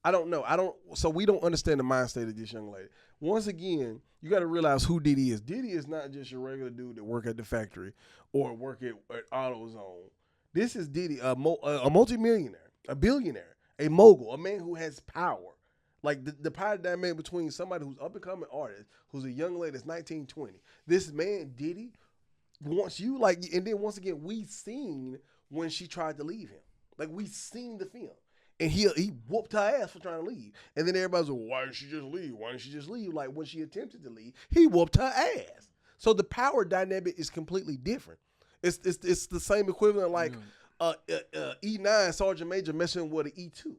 I don't know. So we don't understand the mind state of this young lady. Once again, you got to realize who Diddy is. Diddy is not just your regular dude that work at the factory or work at AutoZone. This is Diddy, a multimillionaire, a billionaire, a mogul, a man who has power. Like the power dynamic between somebody who's up and coming artist, who's a young lady that's 19, 20. This man, Diddy, wants you, and then once again, we seen when she tried to leave him. Like, we seen the film. And he whooped her ass for trying to leave. And then everybody's like, why didn't she just leave? Why didn't she just leave? Like, when she attempted to leave, he whooped her ass. So the power dynamic is completely different. It's the same equivalent like E9 Sergeant Major messing with an E2.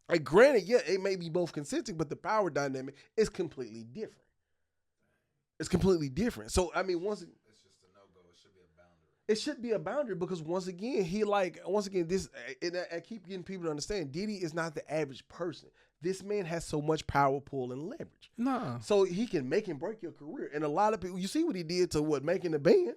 Like, granted, yeah, it may be both consenting, but the power dynamic is completely different. It's completely different. So, I mean, it's just a no-go. It should be a boundary. It should be a boundary because once again, this, and I keep getting people to understand, Diddy is not the average person. This man has so much power, pull, and leverage. Nah. So he can make and break your career. And a lot of people, you see what he did to making the band.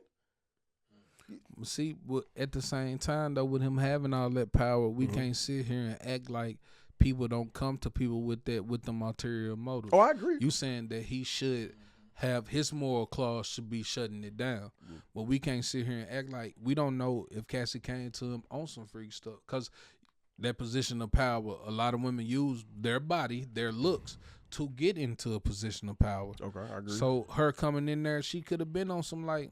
See, at the same time, though, with him having all that power, we can't sit here and act like people don't come to people with the ulterior motive. Oh, I agree. You saying that he should have his moral clause should be shutting it down. But we can't sit here and act like we don't know if Cassie came to him on some freak stuff. Because that position of power, a lot of women use their body, their looks, to get into a position of power. Okay, I agree. So her coming in there, she could have been on some man,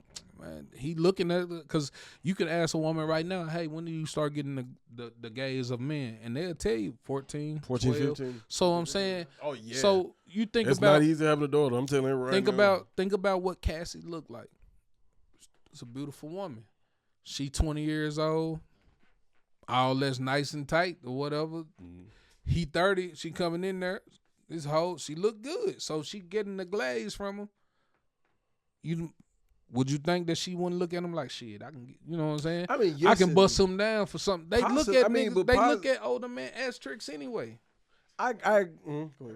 he looking at it, because you could ask a woman right now, hey, when do you start getting the gaze of men? And they'll tell you 14, 12. 15. So I'm saying, oh yeah. So you think it's about, not easy having a daughter. I'm telling you right now. Think about what Cassie looked like. It's a beautiful woman. She 20 years old, all that's nice and tight or whatever. He 30. She coming in there. This hoe, she look good. So she getting the glaze from him. Would you think that she wouldn't look at him like, shit, I can get, you know what I'm saying? I mean, yes, I can bust him down for something. They look at look at older men as tricks anyway. Go ahead. Everything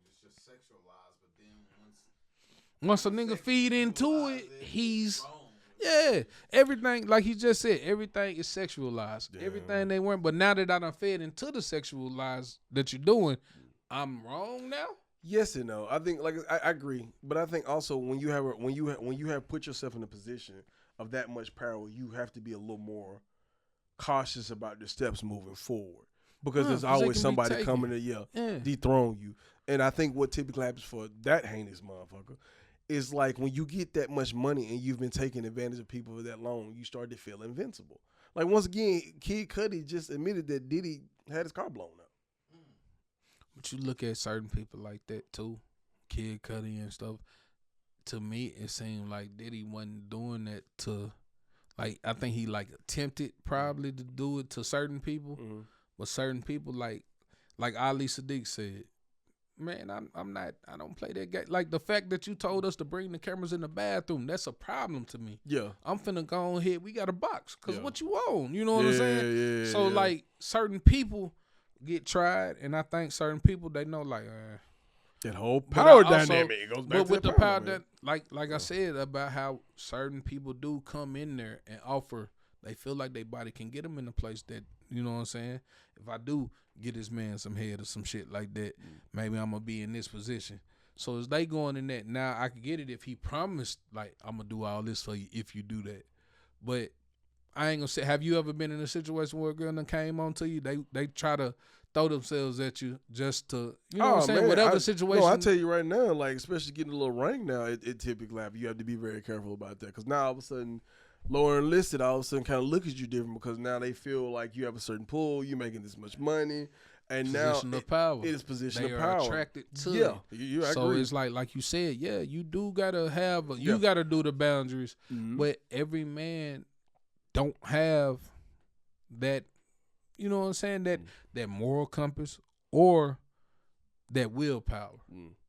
is just sexualized, but then once a nigga feed into it, he's everything, like he just said, everything is sexualized. Yeah. Everything they weren't. But now that I done fed into the sexualized that you're doing, I'm wrong now? Yes and no. I think I agree, but I think also when you have put yourself in a position of that much power, you have to be a little more cautious about the steps moving forward because there's always somebody coming to dethrone you. And I think what typically happens for that heinous motherfucker is like when you get that much money and you've been taking advantage of people for that long, you start to feel invincible. Like once again, Kid Cudi just admitted that Diddy had his car blown up. But you look at certain people like that too, Kid Cudi and stuff. to me, it seemed like Diddy wasn't doing that to, like, I think he like attempted probably to do it to certain people, but certain people like Ali Sadiq said, man, I don't play that game. Like the fact that you told us to bring the cameras in the bathroom, that's a problem to me. Yeah. I'm finna go on here. We got a box. Cause what you own, you know what I'm saying? So like certain people get tried, and I think certain people, they know like, that whole power also, dynamic goes back to with the power that, like I said about how certain people do come in there and offer, they feel like their body can get them in a place that, you know what I'm saying? If I do get this man some head or some shit like that, maybe I'm gonna be in this position. So as they going in that, now I could get it if he promised, like, I'm gonna do all this for you if you do that. But I ain't gonna say, have you ever been in a situation where a girl done came on to you? They try to throw themselves at you just to, you know what I'm saying? Man, whatever situation. No, I tell you right now, like, especially getting a little rank now, it typically happens. You have to be very careful about that. Because now all of a sudden, lower enlisted all of a sudden kind of look at you different because now they feel like you have a certain pull, you're making this much money. And position now of power. It is position they of are power. Attracted to yeah, it. I so agree. it's like you said, yeah, you do gotta have, you gotta do the boundaries, but every man don't have that, you know what I'm saying, that moral compass or that willpower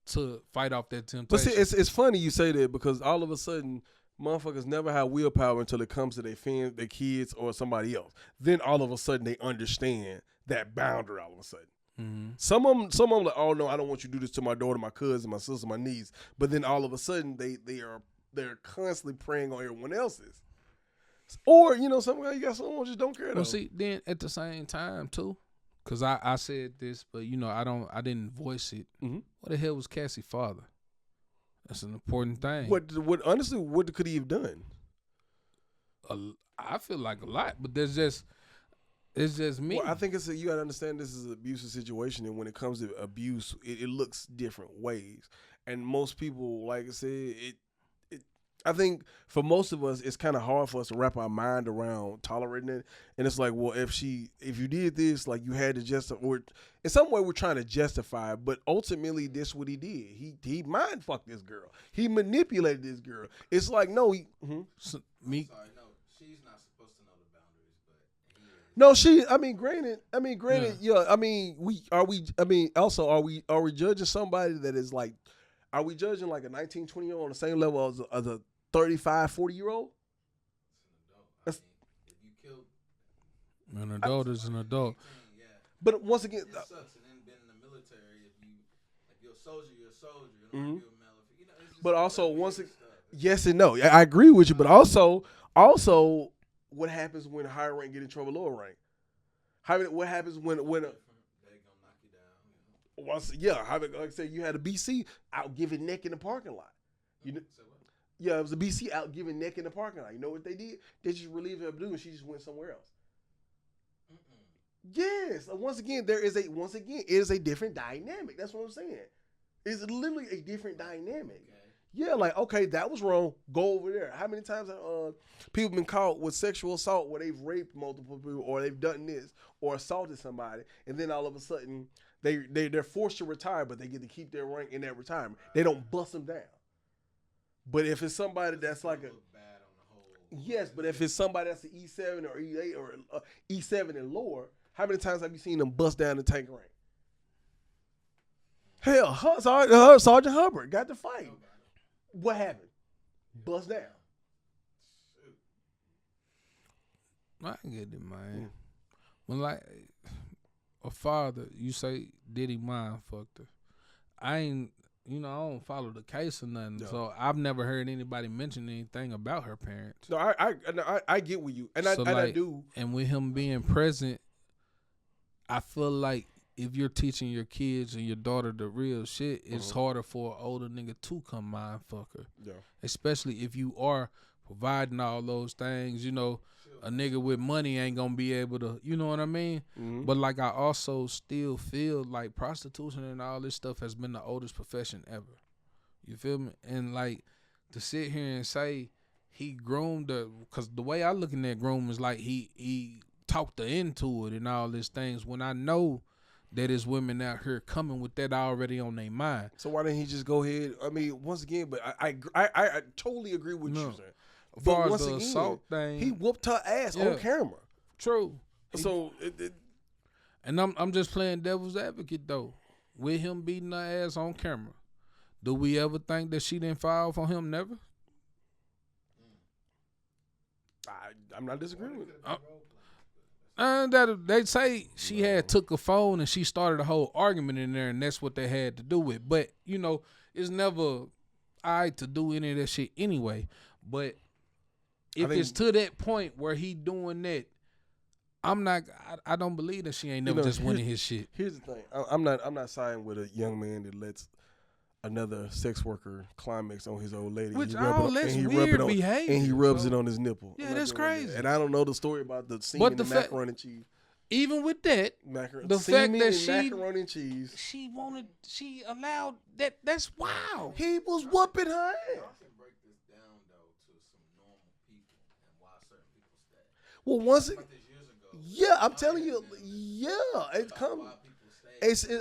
to fight off that temptation. But see, it's funny you say that because all of a sudden, motherfuckers never have willpower until it comes to their fans, their kids, or somebody else. Then all of a sudden they understand that boundary. All of a sudden, some of them like, oh no, I don't want you to do this to my daughter, my cousin, my sister, my niece. But then all of a sudden they're constantly preying on everyone else's. Or somewhere you got someone who just don't care. Well, see, then at the same time too, because I said this, but I didn't voice it. What the hell was Cassie's father? That's an important thing. What honestly, what could he have done? I feel like a lot, but it's just me. Well, I think you got to understand this is an abusive situation, and when it comes to abuse, it looks different ways. And most people, like I said, I think for most of us, it's kind of hard for us to wrap our mind around tolerating it. And it's like, well, if you did this, like you had to justify, or in some way we're trying to justify it, but ultimately this is what he did. He mind fucked this girl. He manipulated this girl. It's like, no, Sorry, no, she's not supposed to know the boundaries, but he is. No, granted, yeah. Are we judging somebody that is like, are we judging like a 19, 20-year-old on the same level as a 35, 40-year-old? If you killed an adult is an adult. 18, yeah. But once again, it sucks. And then been in the military, if you're a soldier, you're a soldier. You don't you're a male. It's just but also once again, yes and no. I agree with you, but also, what happens when higher rank get in trouble, lower rank? What happens when they gonna knock you down? Once, like I said, you had a BC out giving neck in the parking lot. You know, yeah, it was a BC out giving neck in the parking lot. You know what they did? They just relieved her of doing. She just went somewhere else. Yes, once again, it is a different dynamic. That's what I'm saying. It's literally a different dynamic. Okay. Yeah, like, okay, that was wrong. Go over there. How many times have people been caught with sexual assault where they've raped multiple people or they've done this or assaulted somebody, and then all of a sudden they're forced to retire, but they get to keep their rank in that retirement. They don't bust them down. But if it's somebody that's like yes, but if it's somebody that's an E7 or E8 or E7 and lower, how many times have you seen them bust down the tank rank? Hell, Sergeant Hubbard got to fight. What happened? Bust down. I get it, man. When like a father, you say Diddy mind fucked her. I don't follow the case or nothing, so I've never heard anybody mention anything about her parents. No, I get with you, and I do. And with him being present, I feel like if you're teaching your kids and your daughter the real shit, it's harder for an older nigga to come mind fuck her. Yeah. Especially if you are providing all those things, a nigga with money ain't gonna be able to, you know what I mean? Mm-hmm. But like I also still feel like prostitution and all this stuff has been the oldest profession ever. You feel me? And like to sit here and say he groomed her, because the way I looking at groom is like he talked her into it and all these things, when I know that is women out here coming with that already on their mind. So why didn't he just go ahead? I mean, once again, but I totally agree with you saying. As far as the assault thing, he whooped her ass on camera. True. So, and I'm just playing devil's advocate though. With him beating her ass on camera, do we ever think that she didn't fall for him? Never. I'm not disagreeing with it. That they say she had took a phone and she started a whole argument in there, and that's what they had to do with. But you know, it's never to do any of that shit anyway. But if it's to that point where he doing that, I don't believe that she ain't never just winning his shit. Here's the thing. I'm not siding with a young man that lets another sex worker climax on his old lady. Which that's weird behavior. And he rubs it on his nipple. Yeah, that's crazy. That. And I don't know the story about the semen and macaroni and cheese. Even with that, the fact that macaroni and cheese, she allowed that. That's wild. He was whooping her ass. Well, I'm telling you, it comes.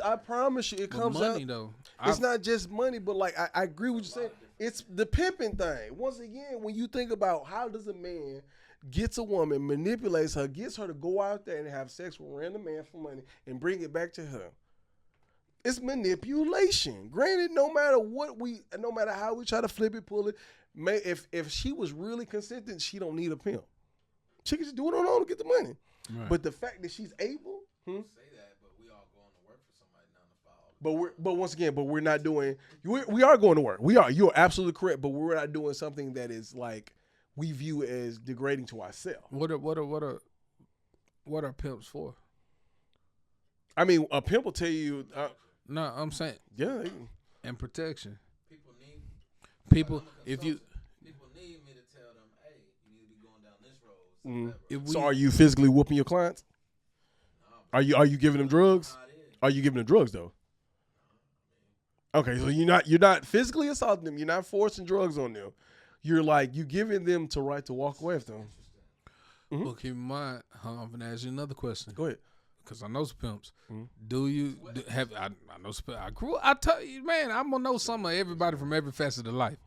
I promise you, it comes money out. Though. It's not just money, but like I agree with you saying. It's the pimping thing. Once again, when you think about how does a man gets a woman, manipulates her, gets her to go out there and have sex with a random man for money and bring it back to her. It's manipulation. Granted, no matter how we try to flip it, pull it, if she was really consenting, she don't need a pimp. She can just do it on her own to get the money. Right. But the fact that she's able, say that, but we all going to work for somebody 9 to 5. But once again, we're not doing. We are going to work. We are. You're absolutely correct. But we're not doing something that is like we view as degrading to ourselves. What are pimps for? I mean, a pimp will tell you. No, I'm saying and protection. People if you. People need me to tell them, hey, you need to be going down this road. So are you physically whooping your clients? No, are you giving them drugs? Are you giving them drugs though? Okay, so you're not physically assaulting them. You're not forcing drugs on them. You're giving them the right to walk away from them. Mm-hmm. Well, keep in mind, I'm gonna ask you another question. Go ahead. Because I know some pimps. Mm-hmm. Do you have? I know some. I tell you, man, I'm gonna know some of everybody from every facet of life.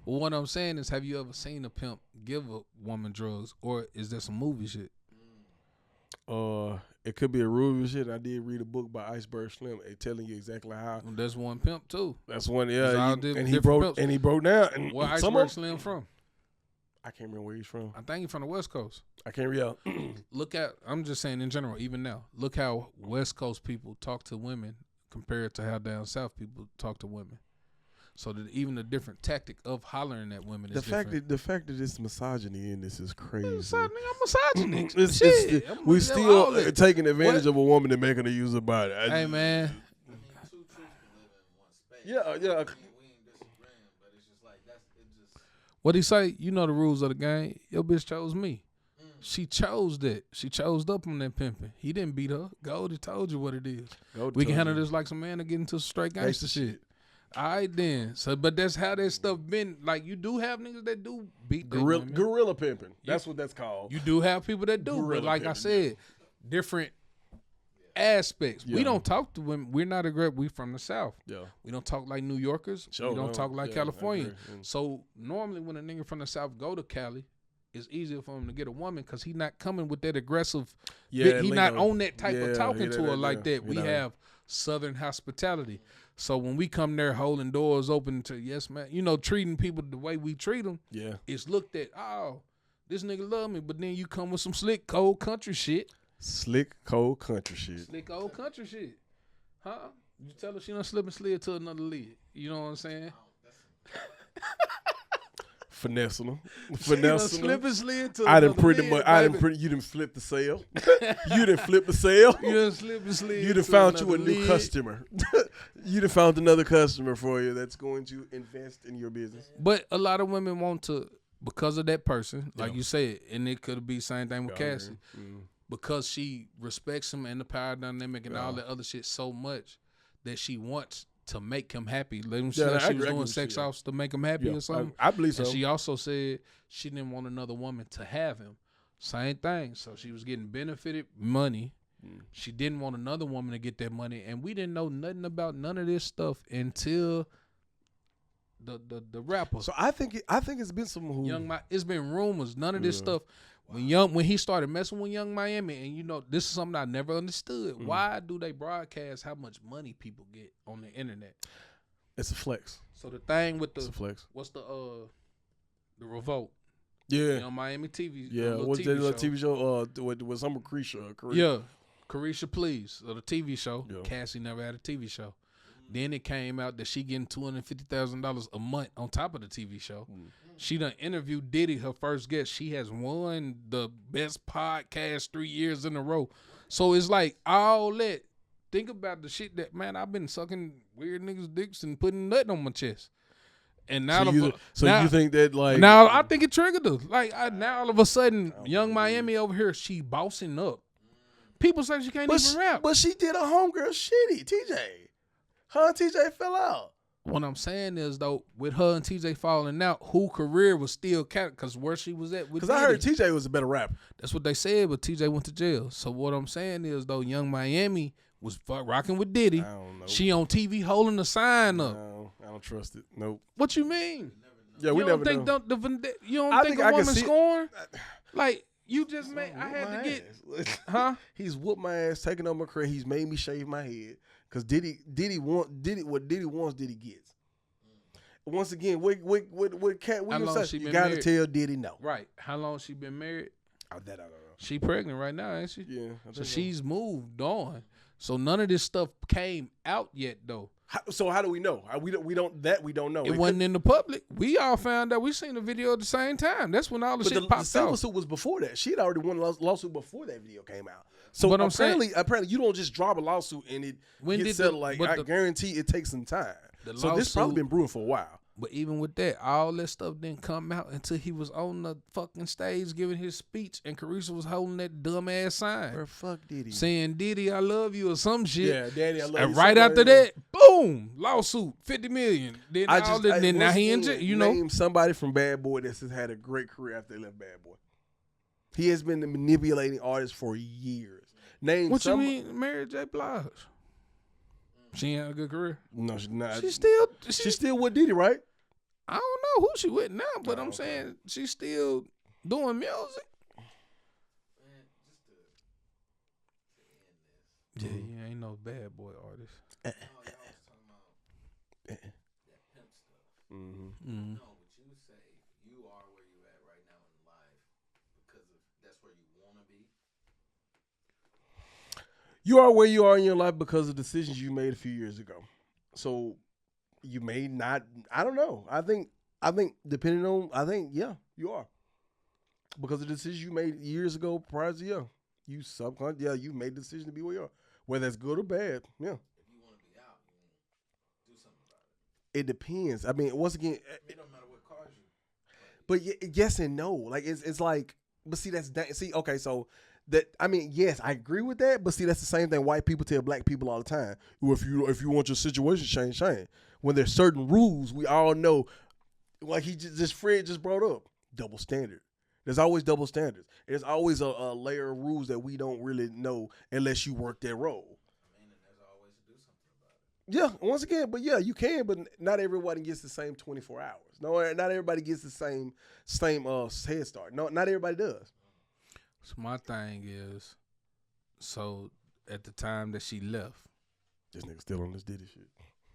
But what I'm saying is, have you ever seen a pimp give a woman drugs, or is there some movie shit? It could be a movie shit. I did read a book by Iceberg Slim, telling you exactly how. Well, that's one pimp too. That's one, yeah. He broke down. And where Iceberg Slim from? I can't remember where he's from. I think he's from the West Coast. I can't remember. I'm just saying in general, even now, look how West Coast people talk to women compared to how down South people talk to women. So that even the different tactic of hollering at women is different. The fact that there's misogyny in this is crazy. I'm misogynistic. We still taking advantage of a woman and making her use her body. Hey, man. Two truths can live in one space. Yeah. What he say? You know the rules of the game. Your bitch chose me. She chose that. She chose up on that pimping. He didn't beat her. Goldie told you what it is. We can handle this like some man to get into straight gangster shit. All right then. So, but that's how that stuff been. Like you do have niggas that do beat gorilla pimping. That's what that's called. You do have people that do. Gorilla but like pimping, I said, different aspects. Yeah. We don't talk to women. We're not aggressive. We from the South. Yeah. We don't talk like New Yorkers. We don't talk like California. So normally when a nigga from the South go to Cali, it's easier for him to get a woman because he not coming with that aggressive. Yeah, he not on that type of talking to her like that. We have Southern hospitality. So when we come there holding doors open to yes man, treating people the way we treat them. Yeah. It's looked at, oh, this nigga love me, but then you come with some slick cold country shit. Slick cold country shit. Slick old country shit. Huh? You tell her she done slip and slid to another lid. You know what I'm saying? Finessing them. Slip and slid to another lid. You done flip the sale. You done flip the sale. You done slip and slid. You done found you a new customer. You done found another customer for you that's going to invest in your business. But a lot of women want to, because of that person, like you said, and it could be the same thing with Cassie. Mm-hmm. Because she respects him and the power dynamic and all that other shit so much that she wants to make him happy. Let him say she was doing sex offs to make him happy or something. I believe so. And she also said she didn't want another woman to have him. Same thing. So she was getting benefited money. She didn't want another woman to get that money, and we didn't know nothing about none of this stuff until the rapper. So I think it's been some it's been rumors. None of this stuff. When he started messing with Young Miami, and you know this is something I never understood. Why do they broadcast how much money people get on the internet? It's a flex. So the thing with it's a flex. What's the Revolt? Yeah, on Miami TV. Yeah, what's that TV show? With some Carisha. Yeah, Carisha Please. So the TV show. Yeah. Cassie never had a TV show. Then it came out that she getting $250,000 a month on top of the TV show. She done interviewed Diddy, her first guest. She has won the best podcast 3 years in a row. So it's like all that. Think about the shit that, man, I've been sucking weird niggas' dicks and putting nothing on my chest. And now, you think that like now I think it triggered her. Like now all of a sudden, Young Miami over here, she bossing up. People say she can't even rap, but she did a homegirl shitty. TJ, her and TJ fell out. What I'm saying is though, with her and TJ falling out, who career was still counted because where she was at with. Because I heard TJ was a better rapper. That's what they said, but TJ went to jail. So what I'm saying is though, Young Miami was rocking with Diddy. I don't know. She on TV holding the sign up. No, I don't trust it. Nope. What you mean? Yeah, we never think know. You don't think a woman scorn? Like you just made. I had to get. Huh? He's whooped my ass, taking on my career. He's made me shave my head because Diddy what Diddy wants, Diddy gets. Once again, what Cat Williams say? You gotta tell Diddy no. Right. How long she been married? That I don't know. She pregnant right now, ain't she? Yeah. So she's moved on. So none of this stuff came out yet, though. So how do we know? We don't know. It wasn't in the public. We all found out. We seen the video at the same time. That's when all the shit popped out. The civil suit was before that. She had already won a lawsuit before that video came out. So but apparently you don't just drop a lawsuit and it gets settled. I guarantee it takes some time. So this probably been brewing for a while. But even with that, all that stuff didn't come out until he was on the fucking stage giving his speech, and Carisha was holding that dumb ass sign. Where fuck Diddy? Saying "Diddy, I love you" or some shit. Yeah, Daddy, I love you. And right after that, boom, lawsuit, $50 million. Then now he in jail. You know, name somebody from Bad Boy that's had a great career after they left Bad Boy. He has been manipulating artists for years. Name what you mean, Mary J. Blige? She ain't had a good career. No, she's not. She's still with Diddy, right? I don't know who she with now, but I'm saying she's still doing music. Yeah, you ain't no Bad Boy artist. Y'all was talking about that pimp stuff. No, but you say you are where you at right now in life because that's where you want to be. You are where you are in your life because of decisions you made a few years ago. So you may not. I don't know. I think depending on. Yeah, you are because of the decisions you made years ago prior to you made the decision to be where you are, whether it's good or bad. Yeah. If you want to be out, you do something about it. It depends. I mean, once again, it don't matter what caused you. But yes and no. Like it's like. But see, okay, so. That I mean, yes, I agree with that, but see, that's the same thing white people tell black people all the time. Well, if you want your situation changed, change. When there's certain rules, we all know, like Fred just brought up, double standard. There's always double standards. There's always a layer of rules that we don't really know unless you work that role. I mean, and there's always to do something about it. Yeah, once again, but yeah, you can, but not everybody gets the same 24 hours. No, not everybody gets the same head start. No, not everybody does. So my thing is, so at the time that she left, this nigga still on this Diddy shit.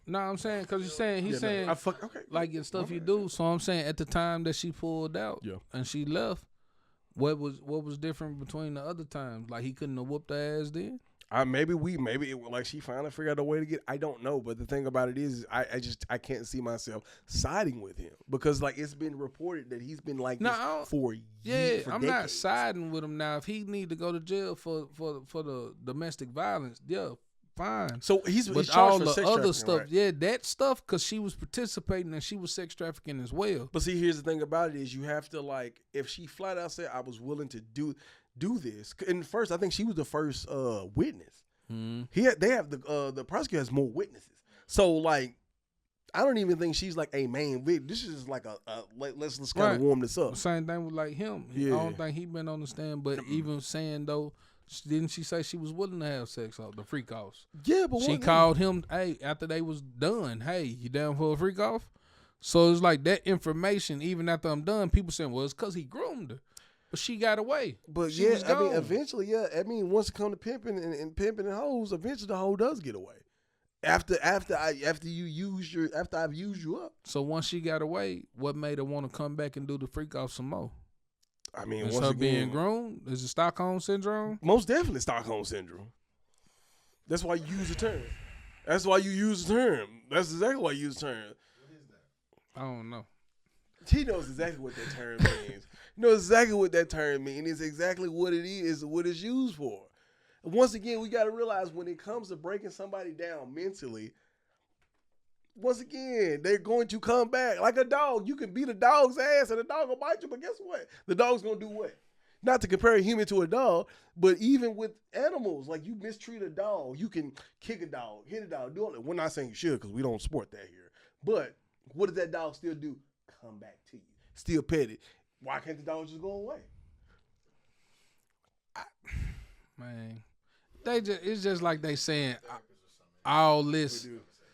No, I'm saying because he's saying like in stuff you do. So I'm saying at the time that she pulled out and she left, what was different between the other times? Like he couldn't have whooped her ass then. Maybe she finally figured out a way to get. I don't know, but the thing about it is, I can't see myself siding with him because like it's been reported that he's been like this for years. Yeah, I'm decades. not siding with him now. If he need to go to jail for the domestic violence, fine. So he's but charged all for the sex other stuff, right? that stuff because she was participating and she was sex trafficking as well. But see, here's the thing about it is you have to like if she flat out said I was willing to do this. And first, I think she was the first witness. They have the prosecutor has more witnesses. So like, I don't even think she's like a main victim. This is just like let's kind of warm this up. Same thing with like him. I don't think he been on the stand. But even saying though, Didn't she say she was willing to have sex off the freak offs? Yeah, but she called him, hey, after they was done, hey, you down for a freak off? So it's like that information, even after I'm done, people saying, well, it's because he groomed her. But she got away. But she I mean, eventually, once it comes to pimping and pimping and hoes, eventually the hoe does get away. After I've used you up. So once she got away, what made her want to come back and do the freak off some more? I mean, is her being groomed? Is it Stockholm syndrome? Most definitely Stockholm syndrome. That's why you use the term. That's why you use the term. That's exactly why you use the term. What is that? I don't know. He knows exactly what that term means. He knows exactly what that term means. It's exactly what it is, what it's used for. Once again, we got to realize when it comes to breaking somebody down mentally, once again, they're going to come back. Like a dog, you can beat a dog's ass and the dog will bite you, but guess what? The dog's going to do what? Not to compare a human to a dog, but even with animals, like you mistreat a dog, you can kick a dog, hit a dog, do all that. We're not saying you should because we don't support that here. But what does that dog still do? Come back to you. Still pet it. Why can't the dog just go away? Man, it's just like they saying all this.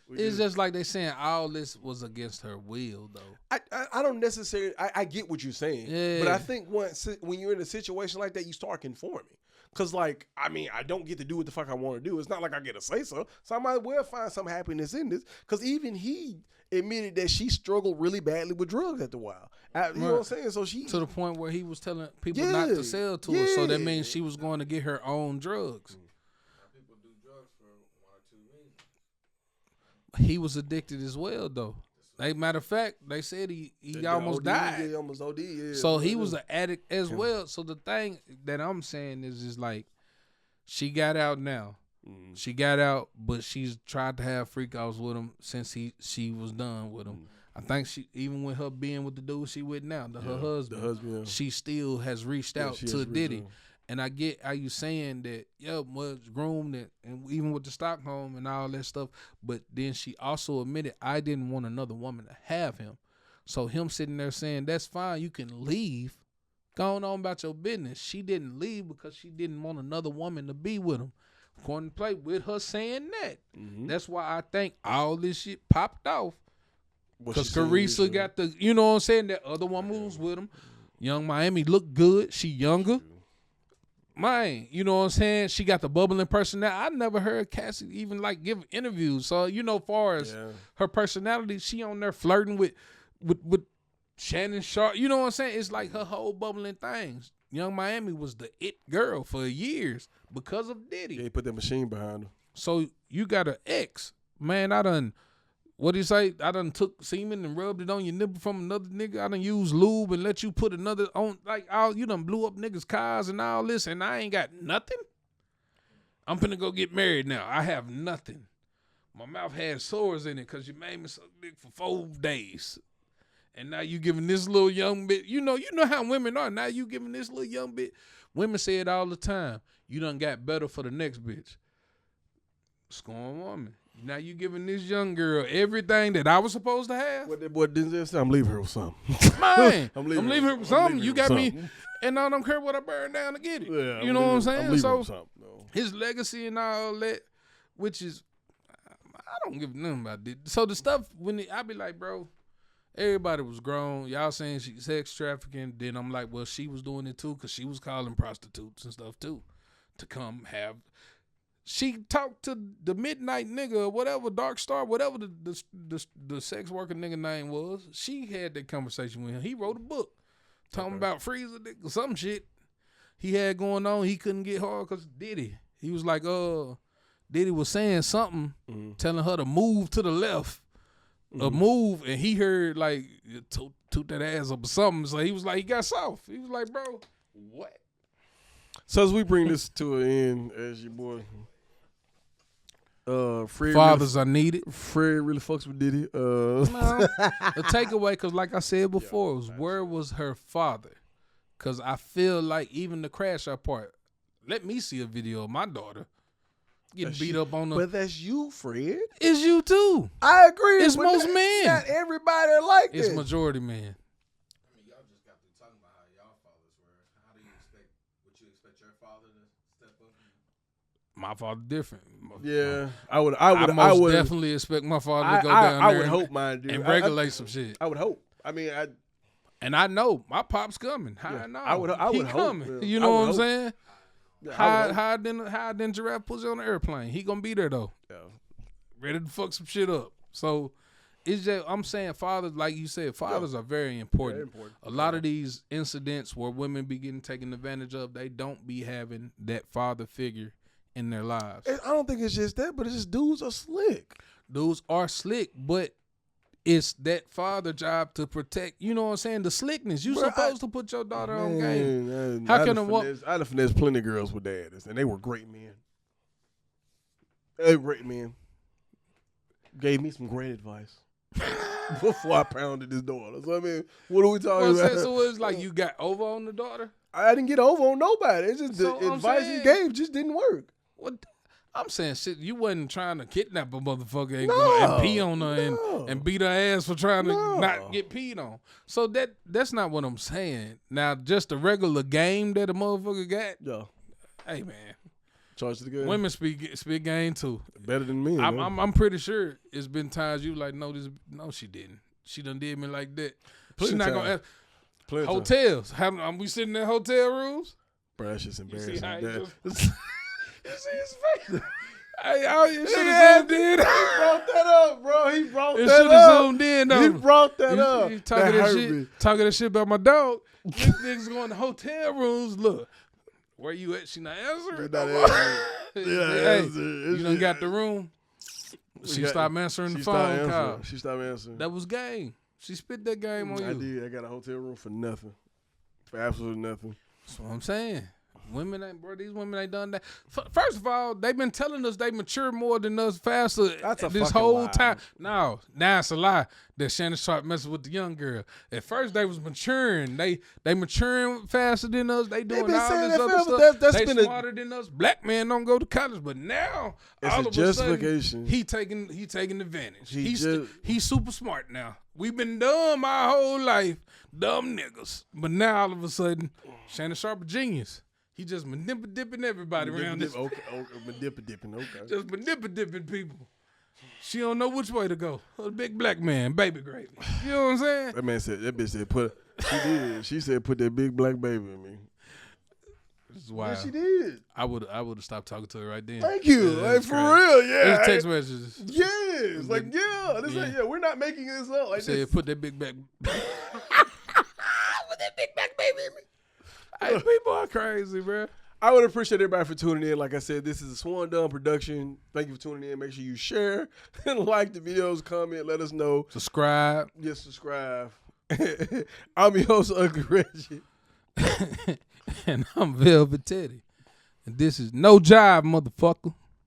It's just like they saying all this was against her will, though. I don't necessarily. I get what you're saying, but I think when you're in a situation like that, you start conforming. Cause like, I mean, I don't get to do what the fuck I want to do. It's not like I get to say so. So I might well find some happiness in this. Cause even he admitted that she struggled really badly with drugs after a while. You know what I'm saying? So she to the point where he was telling people not to sell to her. So that means she was going to get her own drugs. People do drugs for 1 or 2 reasons. He was addicted as well, though. Matter of fact, they said he almost died. Yeah, he almost OD. Yeah. So he was an addict as well. So the thing that I'm saying is just like, she got out now. Mm-hmm. She got out, but she's tried to have freak offs with him since she was done with him. Mm-hmm. I think she, even with her being with the dude she with now, her husband, she still has reached out to Diddy. And I get how you saying that, was groomed and even with the Stockholm and all that stuff. But then she also admitted, I didn't want another woman to have him. So him sitting there saying, that's fine, you can leave. Go on about your business. She didn't leave because she didn't want another woman to be with him. According to play with her saying that. Mm-hmm. That's why I think all this shit popped off. Because Carissa got the, you know what I'm saying, that other woman was with him. Young Miami looked good. She younger. Man, you know what I'm saying? She got the bubbling personality. I never heard Cassie even like give interviews. So, far as her personality, she on there flirting with Shannon Sharp. You know what I'm saying? It's like her whole bubbling things. Young Miami was the it girl for years because of Diddy. Yeah, he put that machine behind her. So you got an ex. Man, what do you say? I done took semen and rubbed it on your nipple from another nigga. I done used lube and let you put another on, you done blew up niggas' cars and all this, and I ain't got nothing? I'm finna go get married now. I have nothing. My mouth had sores in it because you made me so big for 4 days. And now you giving this little young bit. You know how women are. Now you giving this little young bit. Women say it all the time. You done got better for the next bitch. Scorn woman. Now you giving this young girl everything that I was supposed to have. What that boy didn't say? I'm leaving her with something. Man, I'm leaving her with something. You got me, and I don't care what I burn down to get it. Yeah, you know what I'm saying? So his legacy and all that, which is, I don't give nothing about it. So the stuff I be like, bro, everybody was grown. Y'all saying she sex trafficking. Then I'm like, well, she was doing it too because she was calling prostitutes and stuff too to come have. She talked to the midnight nigga or whatever, Dark Star, whatever the sex worker nigga name was. She had that conversation with him. He wrote a book talking about freezer dick or some shit he had going on. He couldn't get hard because Diddy. He was like, Diddy was saying something, telling her to move to the left, a move, and he heard like, toot that ass up or something. So he was like, he got soft. He was like, bro, what? So as we bring this to an end, as your boy... Fred fathers are needed. Fred really fucks with Diddy. No, the takeaway, because like I said before, was where was her father? Because I feel like even the crash out part, let me see a video of my daughter getting beat up on the... But that's you, Fred. It's you too. I agree. It's most men. Not everybody like this. It's majority men. I mean, y'all just got through talking about how y'all fathers were. How do you expect, would you expect your father to step up My father different. Yeah, I would definitely expect my father to go down there. I would hope mine do. And regulate some shit. I would hope. I mean, I know my pop's coming. Yeah, I know. I would he hope. Coming. Yeah. You know what I'm saying? Yeah, how then Giraffe puts you on the airplane? He gonna be there though. Yeah. Ready to fuck some shit up. So it's just I'm saying fathers, like you said, fathers are very important. Very important. A lot of these incidents where women be getting taken advantage of, they don't be having that father figure in their lives. I don't think it's just that, but it's just dudes are slick. Dudes are slick, but it's that father job to protect, you know what I'm saying, the slickness. You supposed to put your daughter on game. How can a woman? I have finessed plenty of girls with dads, and they were great men. They were great men. Gave me some great advice before I pounded his daughter. So I mean, what are we talking about? So it's like you got over on the daughter? I didn't get over on nobody. It's just the advice he gave just didn't work. What? I'm saying shit. You wasn't trying to kidnap a motherfucker and pee on her and beat her ass for trying to not get peed on. So that's not what I'm saying. Now, just a regular game that a motherfucker got. Yeah. Hey man, charge the game. Women speak game too. Better than me. I'm pretty sure it's been times you like no she didn't. She done did me like that. She's not gonna ask. Hotels. How we sitting in hotel rooms? Bro, that's just embarrassing. You see his face? Hey, you should have zoomed in. He brought that up, bro. He brought that up. Should have zoomed in, though. He brought that up. He talking that shit about my dog. These niggas going to hotel rooms. Look, where you at? She not answering. You done got the room. She stopped answering the phone call. She stopped answering. That was game. She spit that game on you. I did. I got a hotel room for nothing. For absolutely nothing. That's what I'm saying. These women ain't done that. First of all, they've been telling us they mature more than us faster this whole lie. time. No, now it's a lie that Shannon started messing with the young girl. At first, they was maturing. They maturing faster than us. They doing all this other stuff. They smarter than us. Black men don't go to college, but now all of a sudden he taking advantage. He's super smart now. We've been dumb our whole life, dumb niggas. But now all of a sudden, Shannon Sharp a genius. He just manip-dipping everybody around this. Okay. Manip-dipping, okay. Just manip-dipping people. She don't know which way to go. A big black man, baby gravy. You know what I'm saying? That bitch said she did. She said put that big black baby in me. This is wild. Yeah, she did. I would have stopped talking to her right then. Thank you. Like for real, yeah. It's text messages. Yes. Like, yeah. This ain't, we're not making this up. Like said put that big black put that big black baby in me. Hey, people are crazy, bro. I would appreciate everybody for tuning in. Like I said, this is a Swan Dumb production. Thank you for tuning in. Make sure you share and like the videos, comment, let us know. Subscribe. Yes, subscribe. I'm your host, Ugly Reggie. And I'm Velvet Teddy. And this is No Jive, motherfucker.